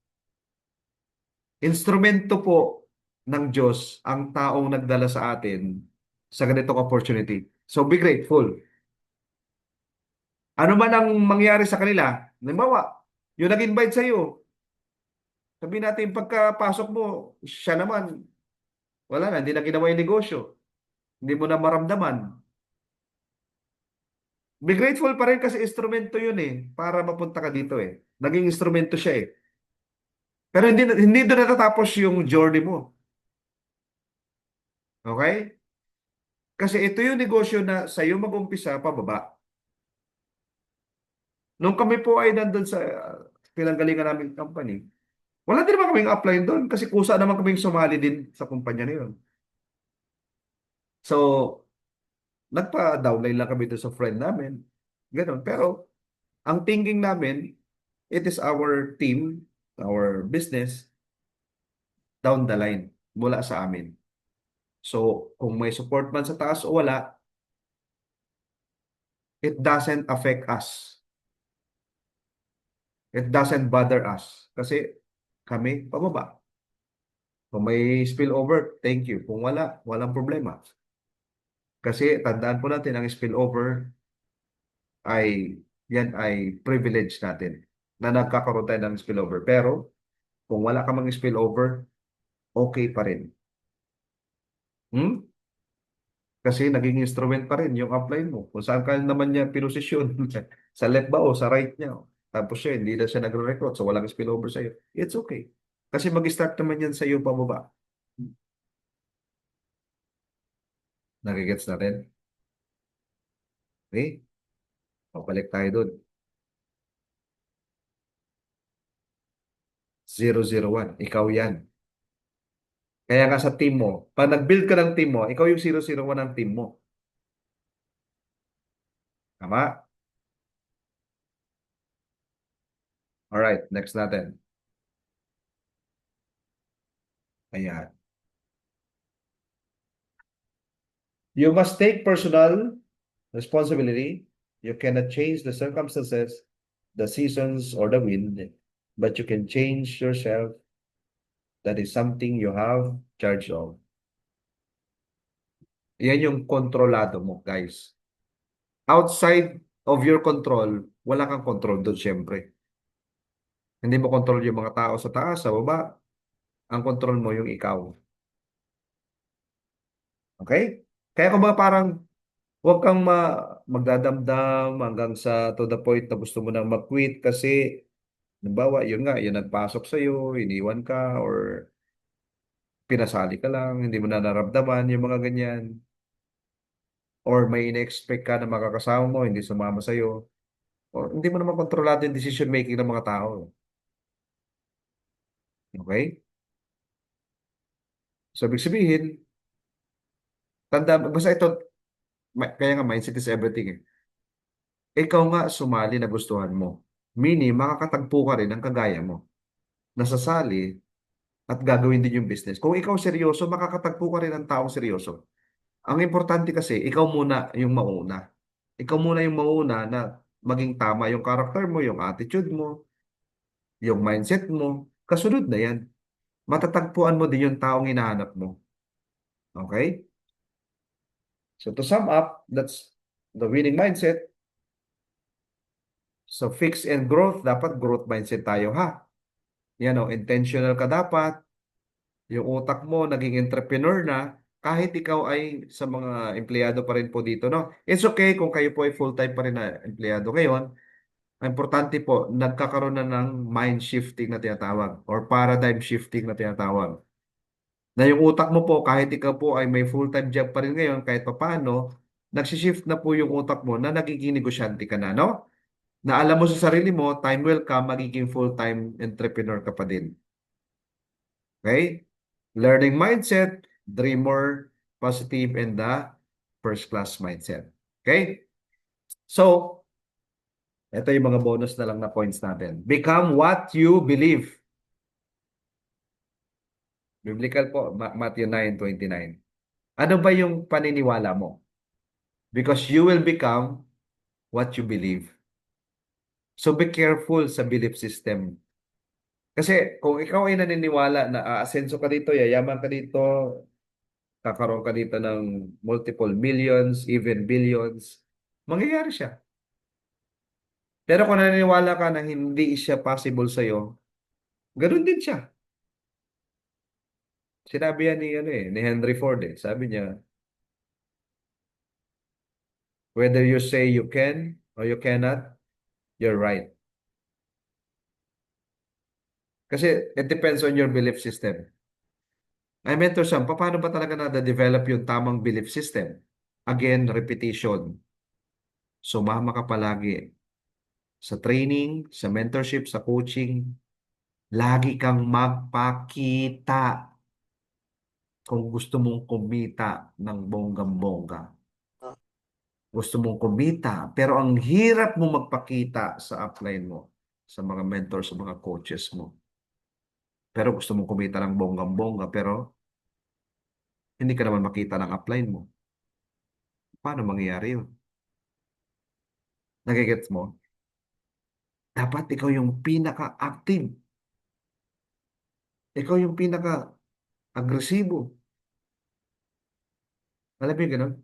Instrumento po ng Diyos ang taong nagdala sa atin sa ganitong opportunity. So be grateful. Ano man ang mangyari sa kanila, halimbawa, yung nag-invite sa iyo, sabihin natin pagkapasok mo, siya naman, wala na, hindi na ginawa yung negosyo. Hindi mo na maramdaman. Be grateful pa rin kasi instrumento yun eh, para mapunta ka dito eh. Naging instrumento siya eh. Pero hindi doon natatapos yung journey mo. Okay? Kasi ito yung negosyo na sa iyo mag-umpisa pababa. Nung kami po ay nandun sa pinanggalingan namin company, wala din naman kaming upline doon kasi kusa naman kaming sumali din sa kumpanya na yun. So, nagpa-downline lang kami doon sa friend namin. Ganun. Pero, ang thinking namin, it is our team, our business, down the line, mula sa amin. So, kung may support man sa taas o wala, it doesn't affect us. It doesn't bother us. Kasi kami, pababa. Kung may spillover, thank you. Kung wala, walang problema. Kasi tandaan po natin, ang spillover ay, yan ay privilege natin na nagkakaroon tayo ng spillover. Pero, kung wala ka mang spillover, okay pa rin. Hmm? Kasi naging instrument pa rin yung upline mo. Kung saan ka naman niya pinosisyon, sa left ba o sa right niya. Tapos siya, hindi na siya nagre-recruit, so walang spillover sa'yo. It's okay. Kasi mag-start naman yan sa'yo pababa. Nagigets natin? Okay? Pabalik tayo dun. 001. Ikaw yan. Kaya nga sa team mo, pag nag-build ka ng team mo, ikaw yung 001 ng team mo. Tama? Alright, next natin. Ayan. You must take personal responsibility. You cannot change the circumstances, the seasons, or the wind, but you can change yourself. That is something you have charge of. Yan yung kontrolado mo, guys. Outside of your control, wala kang control doon, syempre. Hindi mo control yung mga tao sa taas, sa baba. Ang control mo yung ikaw. Okay? Kaya kung ba parang Huwag kang magdadamdam hanggang sa to the point na gusto mo nang mag-quit kasi halimbawa, yun nga, yung nagpasok sa'yo, iniwan ka, or pinasali ka lang, hindi mo na naramdaman yung mga ganyan. Or may ina-expect ka na makakasama mo, hindi sumama sa'yo. Or hindi mo naman kontrolado yung decision making ng mga tao. Okay? So, ibig sabihin, basta ito, kaya nga mindset is everything eh. Ikaw nga sumali na gustuhan mo. Meaning, makakatagpo ka rin ng kagaya mo. Nasasali at gagawin din yung business. Kung ikaw seryoso, makakatagpo ka rin ng taong seryoso. Ang importante kasi, ikaw muna yung mauna. Ikaw muna yung mauna na maging tama yung character mo, yung attitude mo, yung mindset mo. Kasunod na yan. Matatagpuan mo din yung taong hinahanap mo. Okay? So to sum up, that's the winning mindset. So fix and growth, dapat growth mindset tayo ha. Yan o, intentional ka dapat. Yung utak mo naging entrepreneur na kahit ikaw ay sa mga empleyado pa rin po dito, no? It's okay kung kayo po ay full-time pa rin na empleyado ngayon. Ang importante po, nagkakaroon na ng mind shifting na tinatawag or paradigm shifting na tinatawag. Na yung utak mo po, kahit ikaw po ay may full-time job pa rin ngayon, kahit papaano, nagsishift na po yung utak mo na nagiging negosyante ka na, no? Na alam mo sa sarili mo, time will come, magiging full-time entrepreneur ka pa din. Okay? Learning mindset, dream more, positive, and the first class mindset. Okay? So, ito yung mga bonus na lang na points natin. Become what you believe. Biblical po, Matthew 9:29. Ano ba yung paniniwala mo? Because you will become what you believe. So be careful sa belief system. Kasi kung ikaw ay naniniwala na aasenso ka dito, yayaman ka dito, kakaroon ka dito ng multiple millions, even billions, mangyayari siya. Pero kung naniniwala ka na hindi siya possible sa'yo, ganun din siya. Sinabi yan ni Henry Ford eh. Sabi niya, whether you say you can or you cannot, you're right. Kasi it depends on your belief system. I mentor Sam, paano ba talaga na-develop yung tamang belief system? Again, repetition. Sumama ka palagi sa training, sa mentorship, sa coaching. Lagi kang magpakita kung gusto mong kumita ng bonggang-bongga. Gusto mong kumita, pero ang hirap mo magpakita sa upline mo, sa mga mentors, sa mga coaches mo. Pero gusto mong kumita ng bonggang-bongga, pero hindi ka naman makita ng upline mo. Paano mangyayari yun? Nagigets mo? Dapat ikaw yung pinaka-active. Ikaw yung pinaka-agresibo. Alam mo yung ganun?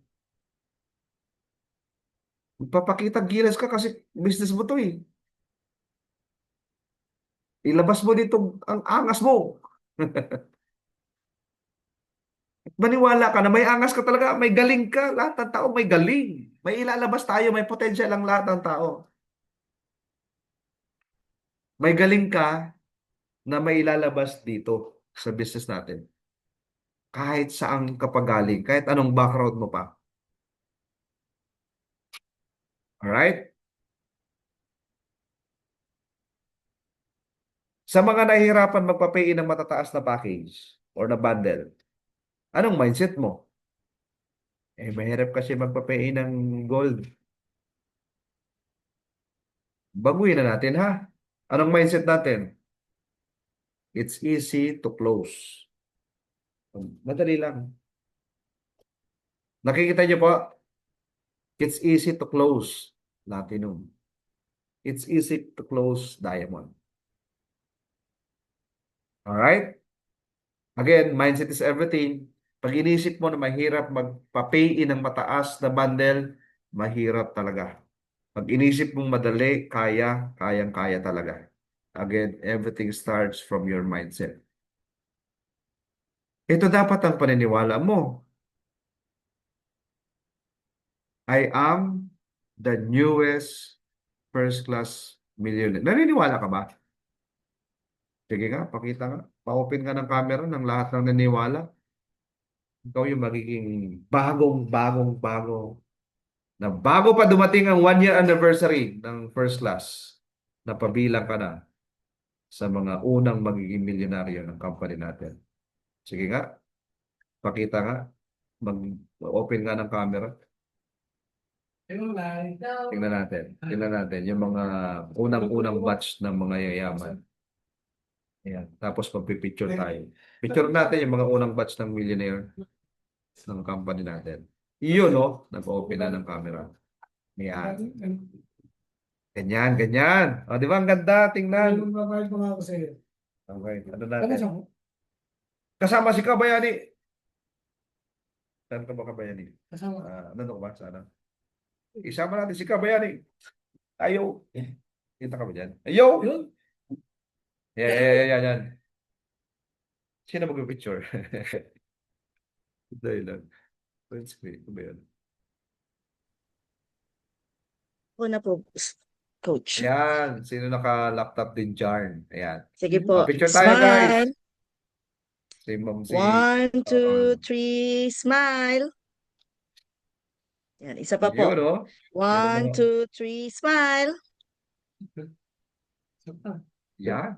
Magpapakita gilas ka kasi business mo to eh. Ilabas mo dito ang angas mo. Maniwala ka na may angas ka talaga, may galing ka. Lahat ng tao may galing. May ilalabas tayo, may potential ang lahat ng tao. May galing ka na may ilalabas dito sa business natin. Kahit saan ka pa galing, kahit anong background mo pa. Alright? Sa mga nahihirapan magpa-pay ng matataas na package or na bundle, anong mindset mo? Eh, mahirap kasi magpa-pay ng gold. Baguhin na natin ha. Anong mindset natin? It's easy to close. Madali lang. Nakikita niyo po, it's easy to close platinum. It's easy to close diamond. Alright? Again, mindset is everything. Pag inisip mo na mahirap magpa-pay in ng mataas na bundle, mahirap talaga. Pag inisip mong madali, kayang-kaya talaga. Again, everything starts from your mindset. Ito dapat ang paniniwala mo. I am the newest first class millionaire. Naniniwala ka ba? Sige nga, pakita nga. Pa-open ka ng camera ng lahat ng naniniwala. Ikaw yung magiging bago na bago pa dumating ang 1 year anniversary ng first class, napabilang ka na sa mga unang magiging milyonaryo ng company natin. Sige nga, pakita nga. Mag-open nga ng camera. Tingnan natin. Tingnan natin yung mga unang-unang batch ng mga yayaman. Ayan. Tapos magpipicture tayo. Picture natin yung mga unang batch ng millionaire ng company natin. Iyon, no? Nag-open na ng camera. Ayan. Ganyan, ganyan. O, di ba? Ang ganda. Tingnan. Okay. Ano natin? Kasama si Kabayani. Saan ka ba Kabayani? Nandun ka ba? Sana? Isama natin si Kabayani. Ayaw. Kita ka ba dyan? Ayaw! Yan. Sino mag-picture? Dahil lang. Print screen. Ano ba yun? Ako na po, coach. Ayan. Sino naka-laptop din dyan? Ayan. Sige O, po. picture tayo, guys. Smile. Si Ma'am si... 1, Oo. 2, 3, smile. Yan, isa pa Yun, po. no? Yan ang 1, mga... 2, 3, smile. Yan.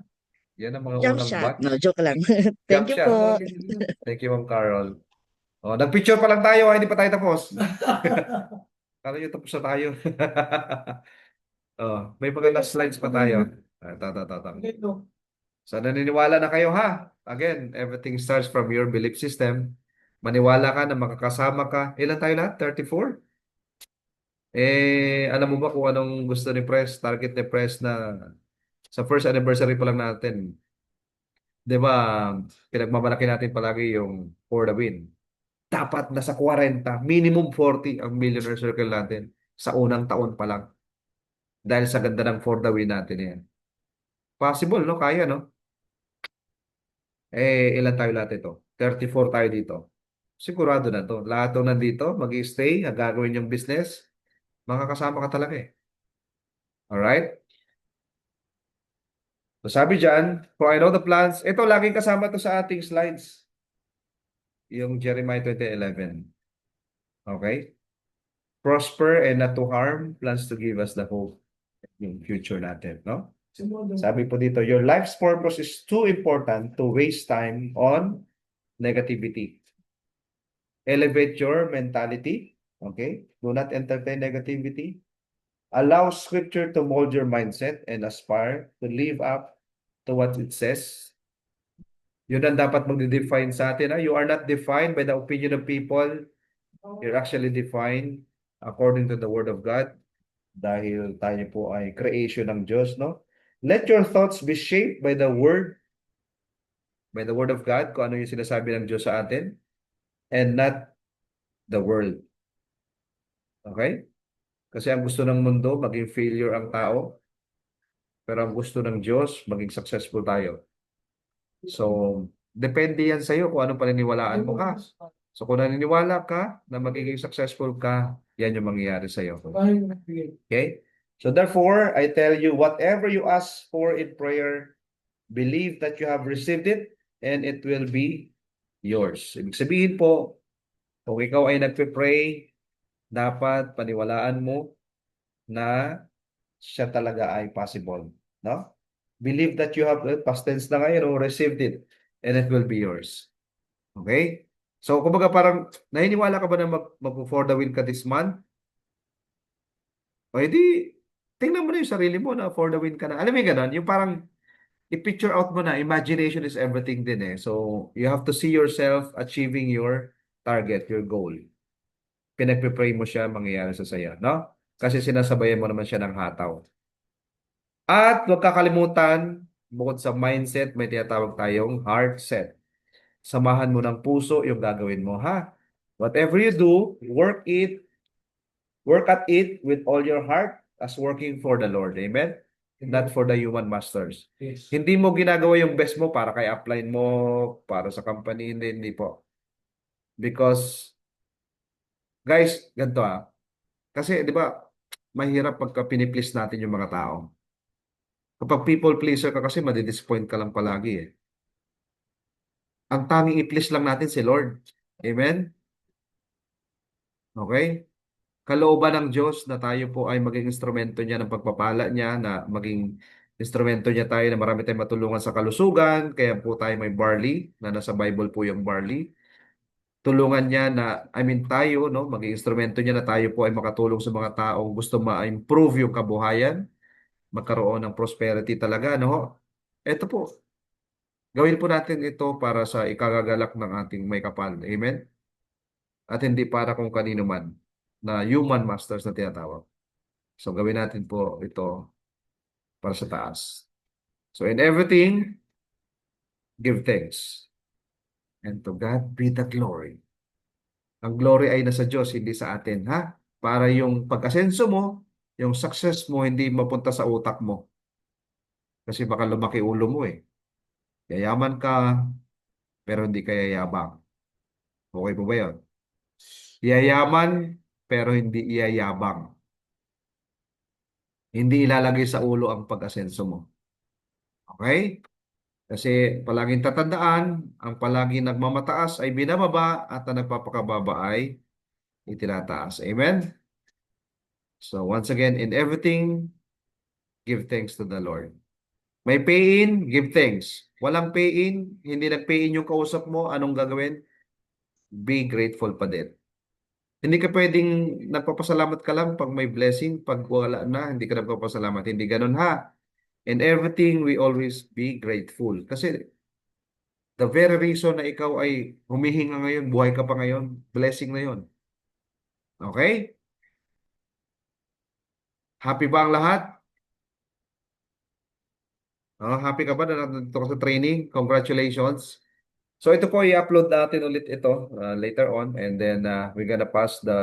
Yan ang mga Jump unang shot. batch. No, joke lang. Jump Thank you shot. po. Thank you, Ma'am Carol. O, nag-picture pa lang tayo. Hindi pa tayo tapos. Kala nyo tapos na tayo. May mga last slides pa tayo. So, naniniwala na kayo ha? Again, everything starts from your belief system. Maniwala ka na makakasama ka. Ilan tayo lahat? 34? Alam mo ba kung anong gusto ni Press, target ni Press na sa first anniversary pa lang natin? Di ba, pinagmamalaki natin palagi yung for the win. Dapat nasa 40, minimum 40 ang millionaire circle natin sa unang taon pa lang. Dahil sa ganda ng for the win natin yan. Possible, no? Kaya, no? Ilan tayo lahat ito? 34 tayo dito. Sigurado na to. Lahat ng nandito, mag-i-stay, gagawin yung business, makakasama ka talaga eh. Alright? So sabi dyan, for I know the plans, ito laging kasama to sa ating slides. Yung Jeremiah 20:11. Okay? Prosper and not to harm, plans to give us the hope yung future natin, no? Sabi po dito, your life's purpose is too important to waste time on negativity. Elevate your mentality, okay? Do not entertain negativity. Allow scripture to mold your mindset and aspire to live up to what it says. Yun ang dapat mag-define sa atin. You are not defined by the opinion of people. You're actually defined according to the Word of God. Dahil tayo po ay creation ng Diyos, no? Let your thoughts be shaped by the Word of God, kung ano yung sinasabi ng Diyos sa atin, and not the world. Okay? Kasi ang gusto ng mundo, maging failure ang tao, pero ang gusto ng Diyos, maging successful tayo. So, depende yan sa'yo kung anong paniniwalaan mo ka. So, kung naniniwala ka na magiging successful ka, yan yung mangyayari sa'yo. Okay? So, therefore, I tell you, whatever you ask for in prayer, believe that you have received it and it will be yours. Ibig sabihin po, kung ikaw ay nagpe-pray, dapat paniwalaan mo na siya talaga ay possible. No? Believe that you have, past tense na ngayon, received it and it will be yours. Okay? So, kumbaga parang, naniniwala ka ba na mag-for the win ka this month? O edi, tingnan mo na yung sarili mo na for the win ka na. Alam mo yung ganun? Yung parang, i-picture out mo na, imagination is everything din eh. So, you have to see yourself achieving your target, your goal. Pinagpe-pray mo siya, mangyayari sa saya, no? Kasi sinasabayan mo naman siya ng hataw. At huwag kakalimutan, bukod sa mindset, may tinatawag tayong heart set. Samahan mo ng puso yung gagawin mo, ha? Whatever you do, work at it with all your heart as working for the Lord. Amen? Not for the human masters. Yes. Hindi mo ginagawa yung best mo para kay upline mo, para sa company, hindi po. Because, guys, ganito Kasi, di ba, mahirap pagka piniplease natin yung mga tao. Kapag people pleaser ka kasi, madidisappoint ka lang palagi eh. Ang tanging i-please lang natin si Lord. Amen? Okay? Kalooban ng Diyos na tayo po ay maging instrumento niya ng pagpapala niya, na maging instrumento niya tayo na marami tayong matulungan sa kalusugan, kaya po tayo may barley, na nasa Bible po yung barley. Tulungan niya na, tayo, no, maging instrumento niya na tayo po ay makatulong sa mga taong gusto ma-improve yung kabuhayan, magkaroon ng prosperity talaga, no? Ito po, gawin po natin ito para sa ikagagalak ng ating may kapal. Amen? At hindi para kung kanino man na human masters na tinatawag. So gawin natin po ito para sa taas. So in everything, give thanks. And to God be the glory. Ang glory ay nasa Diyos, hindi sa atin, ha? Para yung pag-asenso mo, yung success mo, hindi mapunta sa utak mo. Kasi baka lumaki ulo mo eh. Yayaman ka, pero hindi ka yayabang. Okay po ba yun? Yayaman, pero hindi iyayabang. Hindi ilalagay sa ulo ang pag-asenso mo. Okay? Kasi palaging tatandaan, ang palaging nagmamataas ay binababa at ang nagpapakababa ay itinataas. Amen? So once again, in everything, give thanks to the Lord. May pay-in, give thanks. Walang pay-in, hindi nag-pay-in yung kausap mo, anong gagawin? Be grateful pa din. Hindi ka pwedeng nagpapasalamat ka lang pag may blessing, pag wala na, hindi ka nagpapasalamat. Hindi ganun ha. In everything, we always be grateful. Kasi the very reason na ikaw ay humihinga ngayon, buhay ka pa ngayon, blessing na yon. Okay? Happy ba ang lahat? Oh, happy ka ba na nandito ka sa training? Congratulations. So ito po, i-upload natin ulit ito later on, and then we're gonna pass the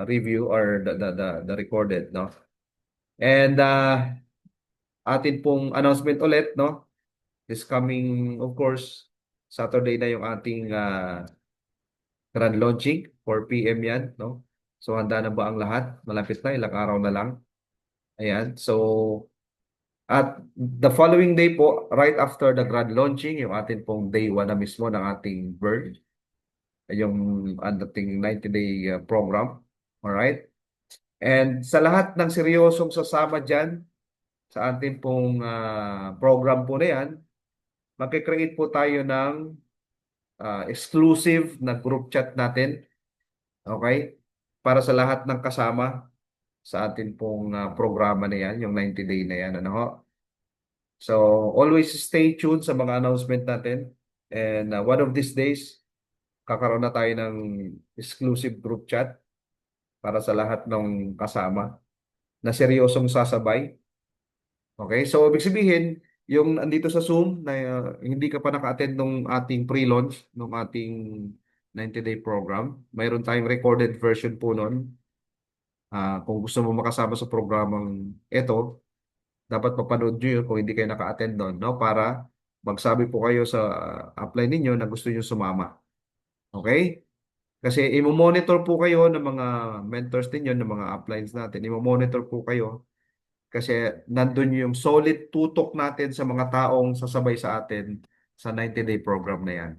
review or the recorded, no? And atin pong announcement ulit, no? This coming, of course, Saturday na yung ating grand launching, 4 p.m. yan, no? So handa na ba ang lahat? Malapit na, ilang araw na lang. Ayan. So, at the following day po, right after the grand launching, yung atin pong day 1 na mismo ng ating bird, yung ating 90-day program. Alright? And sa lahat ng seryosong sasama dyan, sa ating pong program po na yan, magkikreate po tayo ng exclusive na group chat natin. Okay? Para sa lahat ng kasama sa atin pong programa na yan, yung 90-day na yan. Ano ho? So, always stay tuned sa mga announcement natin. And one of these days, kakaroon na tayo ng exclusive group chat para sa lahat ng kasama na seryosong sasabay. Okay? So, ibig sabihin, yung andito sa Zoom na hindi ka pa naka-attend nung ating pre-launch, nung ating 90-day program, mayroon tayong recorded version po nun. Kung gusto mo makasama sa programang ito, dapat mapanood nyo yun kung hindi kayo naka-attend doon, no? Para magsabi po kayo sa upline ninyo na gusto nyo sumama. Okay? Kasi imo-monitor po kayo ng mga mentors ninyo, ng mga uplines natin. Imo-monitor po kayo kasi nandun yung solid tutok natin sa mga taong sasabay sa atin sa 90-day program na yan.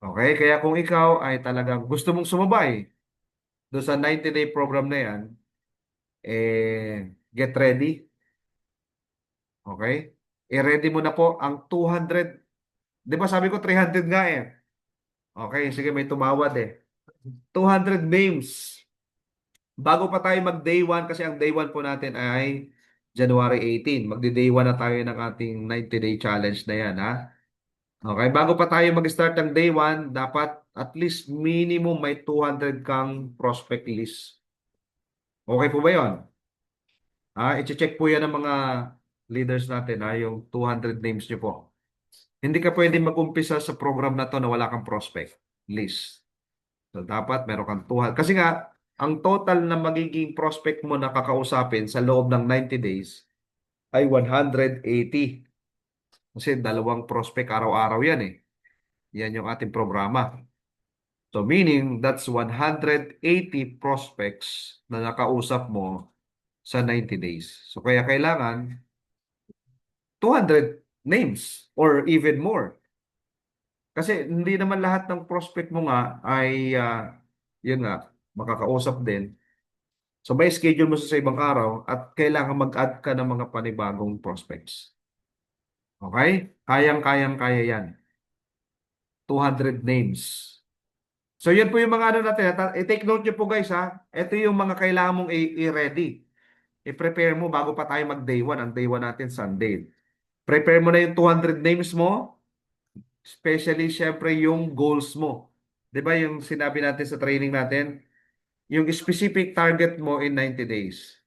Okay? Kaya kung ikaw ay talagang gusto mong sumabay doon sa 90-day program na yan, get ready. Okay? I-ready mo na po ang 200. Di ba sabi ko 300 nga eh. Okay, sige, may tumawad eh. 200 names. Bago pa tayo mag-day 1 kasi ang day 1 po natin ay January 18. Magdi-day 1 na tayo ng ating 90-day challenge na yan, ha? Okay, bago pa tayo mag-start ng day 1, dapat at least minimum may 200 kang prospect list. Okay po ba yon? I-check po yan ng mga leaders natin, yung 200 names nyo po. Hindi ka pwede mag-umpisa sa program na to na wala kang prospect list. So, dapat meron kang 200. Kasi nga, ang total na magiging prospect mo na kakausapin sa loob ng 90 days ay 180. Kasi dalawang prospect araw-araw yan eh. Yan yung ating programa. So So meaning that's 180 prospects na nakausap mo sa 90 days. So kaya kailangan 200 names or even more. Kasi hindi naman lahat ng prospect mo nga ay yun nga, makakausap din. So may schedule mo sa ibang araw at kailangan mag-add ka ng mga panibagong prospects. Okay? Kayang-kaya yan. 200 names. So yan po yung mga ano natin. I-take note nyo po guys ha. Ito yung mga kailangan mong i-ready. I-prepare mo bago pa tayo mag-day 1. Ang day 1 natin Sunday. Prepare mo na yung 200 names mo. Especially syempre yung goals mo. 'Di ba yung sinabi natin sa training natin? Yung specific target mo in 90 days.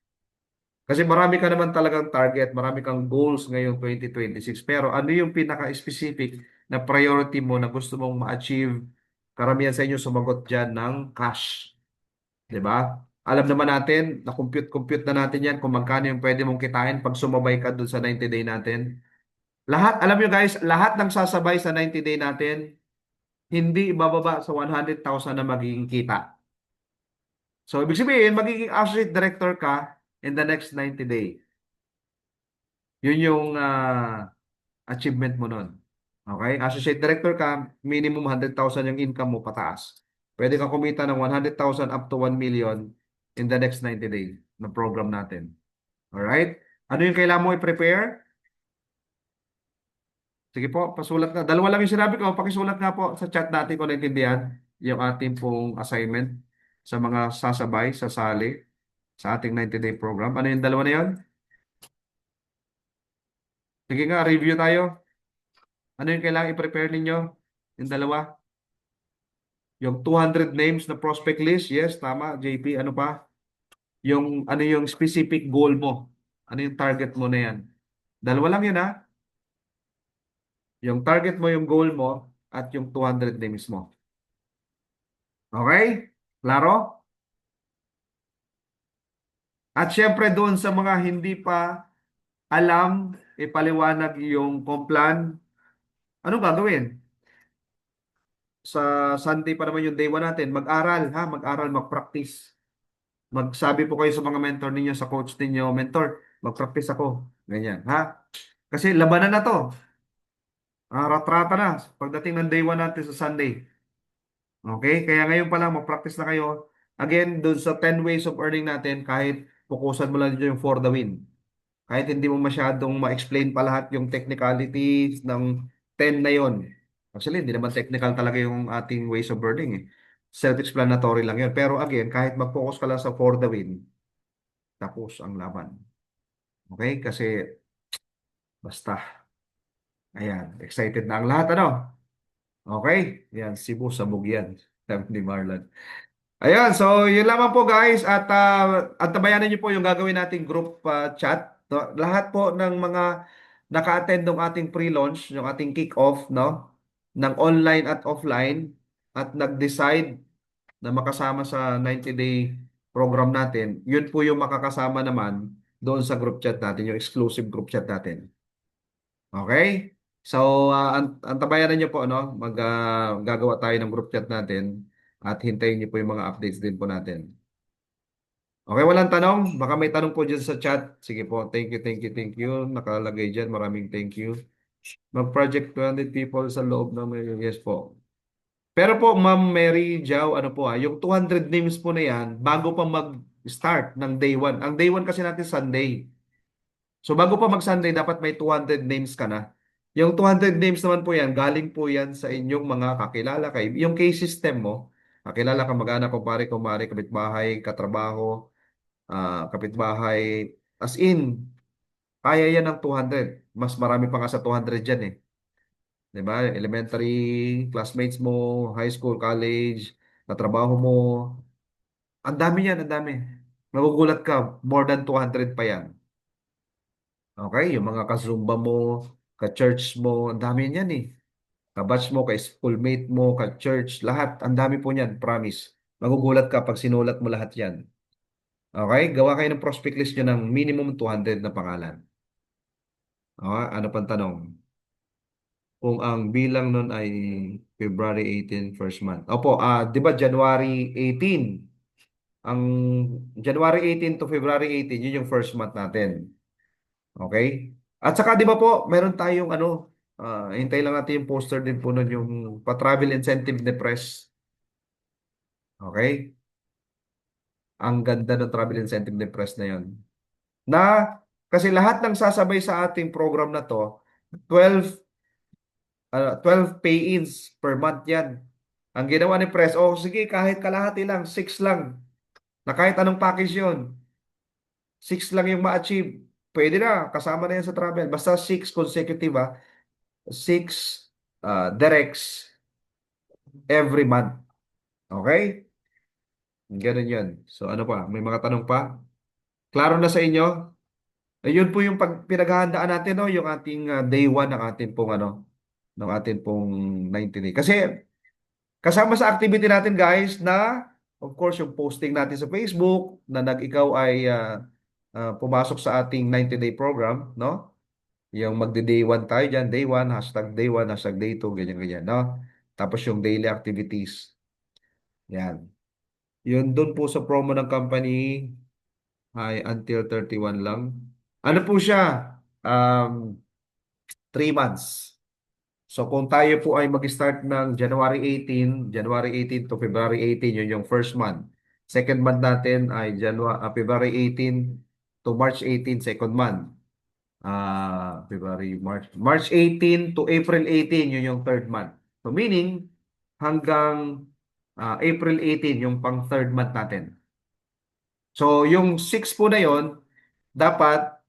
Kasi marami ka naman talagang target, marami kang goals ngayong 2026. Pero ano yung pinaka-specific na priority mo na gusto mong ma-achieve? Karamihan sa inyo sumagot dyan ng cash. 'Di ba? Alam naman natin, na-compute na natin yan kung magkano yung pwede mong kitain pag sumabay ka dun sa 90 day natin. Lahat, alam nyo guys, lahat ng sasabay sa 90 day natin, hindi bababa sa 100,000 na magiging kita. So, ibig sabihin, magiging associate director ka in the next 90 day. Yun yung achievement mo nun. Okay? Associate director ka, minimum 100,000 yung income mo pataas. Pwede kang kumita ng 100,000 up to 1 million in the next 90 days na program natin. Alright? Ano yung kailangan mo i-prepare? Sige po, pasulat na. Dalawa lang yung sinabi ko. Pakisulat nga po sa chat natin kung naintindihan yung ating pong assignment sa mga sasabay, sasali sa ating 90-day program. Ano yung dalawa na yun? Sige nga, review tayo. Ano yung kailangan i-prepare ninyo? Yung dalawa? Yung 200 names na prospect list? Yes, tama, JP. Ano pa? Yung, ano yung specific goal mo? Ano yung target mo na yan? Dalawa lang yun ha? Yung target mo, yung goal mo, at yung 200 names mo. Okay? Klaro? At syempre doon sa mga hindi pa alam, ipaliwanag yung complan, ano gagawin? Sa Sunday pa naman yung day 1 natin, mag-aral ha, mag-aral, mag-practice. Magsabi po kayo sa mga mentor ninyo, sa coach ninyo, mentor, mag-practice ako. Ganyan, ha? Kasi labanan na to. Ratrata na pagdating ng day 1 natin sa Sunday. Okay? Kaya ngayon pa lang, mag-practice na kayo. Again, doon sa 10 ways of earning natin, kahit pukusan mo lang dito yung for the win. Kahit hindi mo masyadong ma-explain pa lahat yung technicalities ng 10 na yon. Actually, hindi naman technical talaga yung ating ways of earning eh. Self-explanatory lang yun. Pero again, kahit mag-focus ka lang sa for the win, tapos ang laban. Okay? Kasi basta. Ayan, excited na ang lahat, ano? Okay? Yan, Cebu, sabog yan. Sabi ni Marlon. Ayun, so yun lamang po guys at antabayanan niyo po yung gagawin nating group chat. No? Lahat po ng mga naka-attend ng ating pre-launch, yung ating kick-off, no? Ng online at offline at nag-decide na makasama sa 90-day program natin, yun po yung makakasama naman doon sa group chat natin, yung exclusive group chat natin. Okay? So, antabayanan niyo po, ano? Gagawa tayo ng group chat natin at hintayin niyo po yung mga updates din po natin. Okay, walang tanong? Baka may tanong po dyan sa chat. Sige po, thank you, thank you, thank you. Nakalagay dyan, maraming thank you. Mag-project 200 people sa loob ng... Yes po. Pero po, Ma'am Mary Jau, ano po yung 200 names po na yan, bago pa mag-start ng day 1. Ang day 1 kasi natin Sunday. So bago pa mag-Sunday, dapat may 200 names ka na. Yung 200 names naman po yan, galing po yan sa inyong mga kakilala. Yung case system mo, kakilala, kamag-anak, kumpare, kumare, kapitbahay, katrabaho, kapitbahay. As in, kaya yan ng 200. Mas marami pa nga sa 200 dyan eh. 'Di ba? Elementary, classmates mo, high school, college, katrabaho mo. Ang dami yan, ang dami. Magugulat ka, more than 200 pa yan. Okay? Yung mga ka-Zumba mo, ka-church mo, ang dami yan eh. Ka-batch mo, ka-schoolmate mo, ka-church, lahat, ang dami po niyan, promise. Magugulat ka pag sinulat mo lahat yan. Okay? Gawa kayo ng prospect list nyo ng minimum 200 na pangalan. Okay? Ano pang tanong? kung ang bilang nun ay February 18, first month. Opo, 'di ba January 18? Ang January 18 to February 18, yun yung first month natin. Okay? At saka 'di ba po, meron tayong ano, hintay lang natin yung poster din po nun, yung pa-travel incentive ni Press. Okay? Ang ganda ng travel incentive ni Press na yun. Na kasi lahat ng sasabay sa ating program na to, 12 pay-ins per month yan. Ang ginawa ni Press, oh sige, kahit kalahati lang, 6 lang. Na kahit anong package yun, 6 lang yung ma-achieve. Pwede na, kasama na yan sa travel. Basta 6 consecutive, 6 directs every month. Okay? Ganun yun. So ano pa, may mga tanong pa? Klaro na sa inyo? Ayun po yung pinaghahandaan natin, no? Yung ating day 1 ng ating pong ano, ng ating pong 90 day. Kasi kasama sa activity natin guys na of course yung posting natin sa Facebook na ikaw ay pumasok sa ating 90-day program, no? Yung magde-day 1 tayo dyan, day 1, hashtag day 1, hashtag day 2, ganyan-ganyan, no? Tapos yung daily activities. Yan. Yun doon po sa promo ng company ay until 31 lang. Ano po siya? 3 months. So kung tayo po ay mag-start ng January 18 to February 18, yun yung first month. Second month natin ay February 18 to March 18, second month. March 18 to April 18, yun yung third month. So meaning, hanggang April 18, yung pang third month natin. So yung 6 po na yon, dapat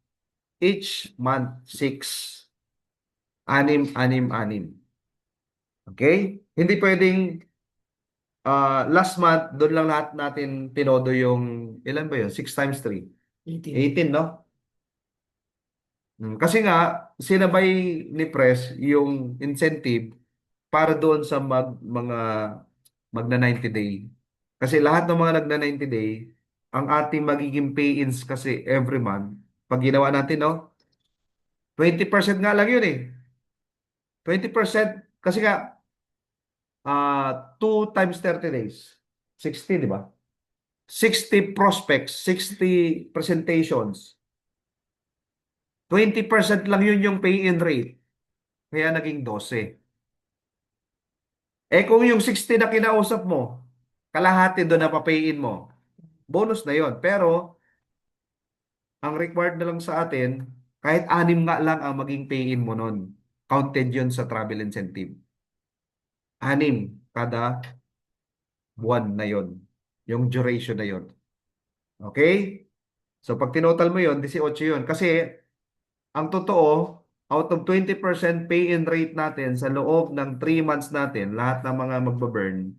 each month 6. Anim, anim, anim. Okay? Hindi pwedeng last month, doon lang lahat natin tinodo yung, ilan ba yun? 6 times 3? 18, no? Kasi nga, sinabay ni Press yung incentive para doon sa magna 90 day. Kasi lahat ng mga nagna 90 day, ang ating magiging pay-ins kasi every month, pag ginawa natin, no? 20% nga lang yun eh. 20% kasi nga 2 times 30 days. 60, di ba? 60 prospects, 60 presentations. 20% lang yun yung pay-in rate. Kaya naging 12. Eh kung yung 60 na kinausap mo, kalahati doon na pa-pay-in mo, bonus na yon. Pero ang required na lang sa atin, kahit 6 nga lang ang maging pay-in mo nun. Counted yun sa travel incentive. 6 kada buwan na yon. Yung duration na yon. Okay? So pag tinotal mo yon, 18 yun. Kasi ang totoo, out of 20% pay-in rate natin sa loob ng 3 months natin, lahat ng mga magbaburn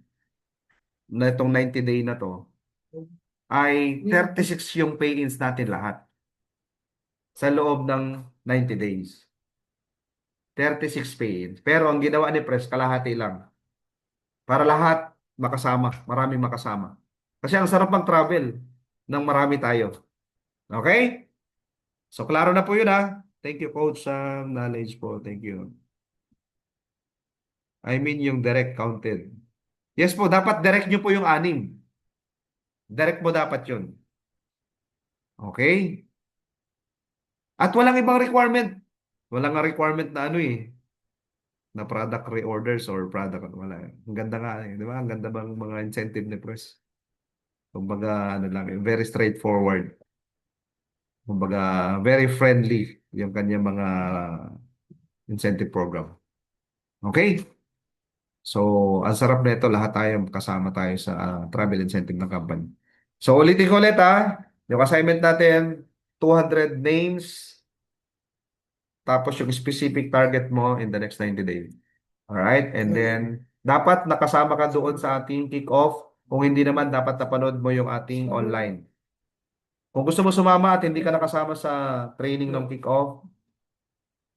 na itong 90 day na to, ay 36 yung pay-ins natin lahat sa loob ng 90 days. 36 pay-ins. Pero ang ginawa ni Press, kalahati lang. Para lahat makasama, maraming makasama. Kasi ang sarap mag-travel ng marami tayo. Okay? So, klaro na po yun ha. Thank you, Coach, sa knowledge po. Thank you. I mean yung direct counted. Yes po, dapat direct nyo po yung 6. Direct mo dapat yun. Okay? At walang ibang requirement. Walang nga requirement na ano na product reorders or product, wala. Ang ganda nga di ba? Ang ganda bang mga incentive ni Press. Kumbaga, ano lang, very straightforward. Kumbaga, very friendly yung kanyang mga incentive program. Okay? So, ang sarap nito, lahat tayo kasama tayo sa travel incentive ng company. So, ulitin ko ulit yung assignment natin, 200 names, tapos yung specific target mo in the next 90 days. Alright? And then, dapat nakasama ka doon sa ating kick-off. Kung hindi naman, dapat napanood mo yung ating online. Kung gusto mo sumama at hindi ka nakasama sa training ng kick-off,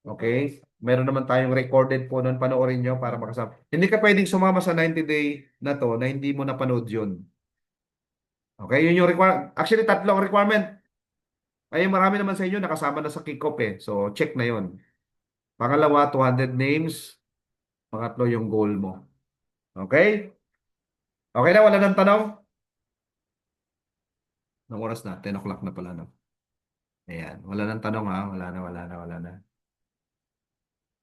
okay? Meron naman tayong recorded po nun, panoorin nyo para makasama. Hindi ka pwedeng sumama sa 90-day na to na hindi mo napanood yun. Okay? Yun yung requirement. Actually, tatlong requirement. Ay, marami naman sa inyo nakasama na sa kick-off eh. So, check na yun. Pangalawa, 200 names. Pangatlo yung goal mo. Okay? Okay na, wala nang tanong? Anong oras na? 10 o'clock na pala, no? Ayan. Wala nang tanong, ha? Wala na, wala na, wala na.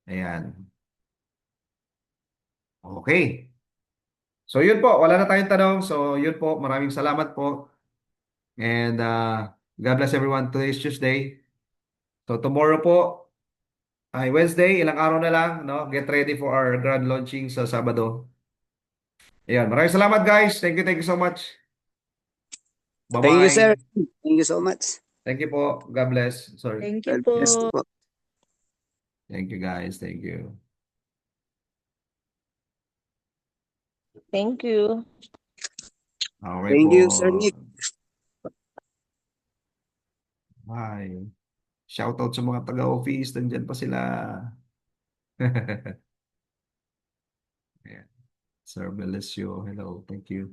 Ayan. Okay. So, yun po. Wala na tayong tanong. So, yun po. Maraming salamat po. And God bless everyone. Today is Tuesday. So, tomorrow po ay Wednesday. Ilang araw na lang, no? Get ready for our grand launching sa Sabado. Ayan. Maraming salamat, guys. Thank you so much. Thank you, sir. Bye-bye. Thank you so much. Thank you po. God bless. Sorry. Thank you God bless po. po. Thank you, guys. Thank you. Thank you. Okay Thank po. you, Sir Nick. Bye. Shoutout sa mga taga-office. Nandyan pa sila. Ayan. Sir Belesio. Hello. Thank you.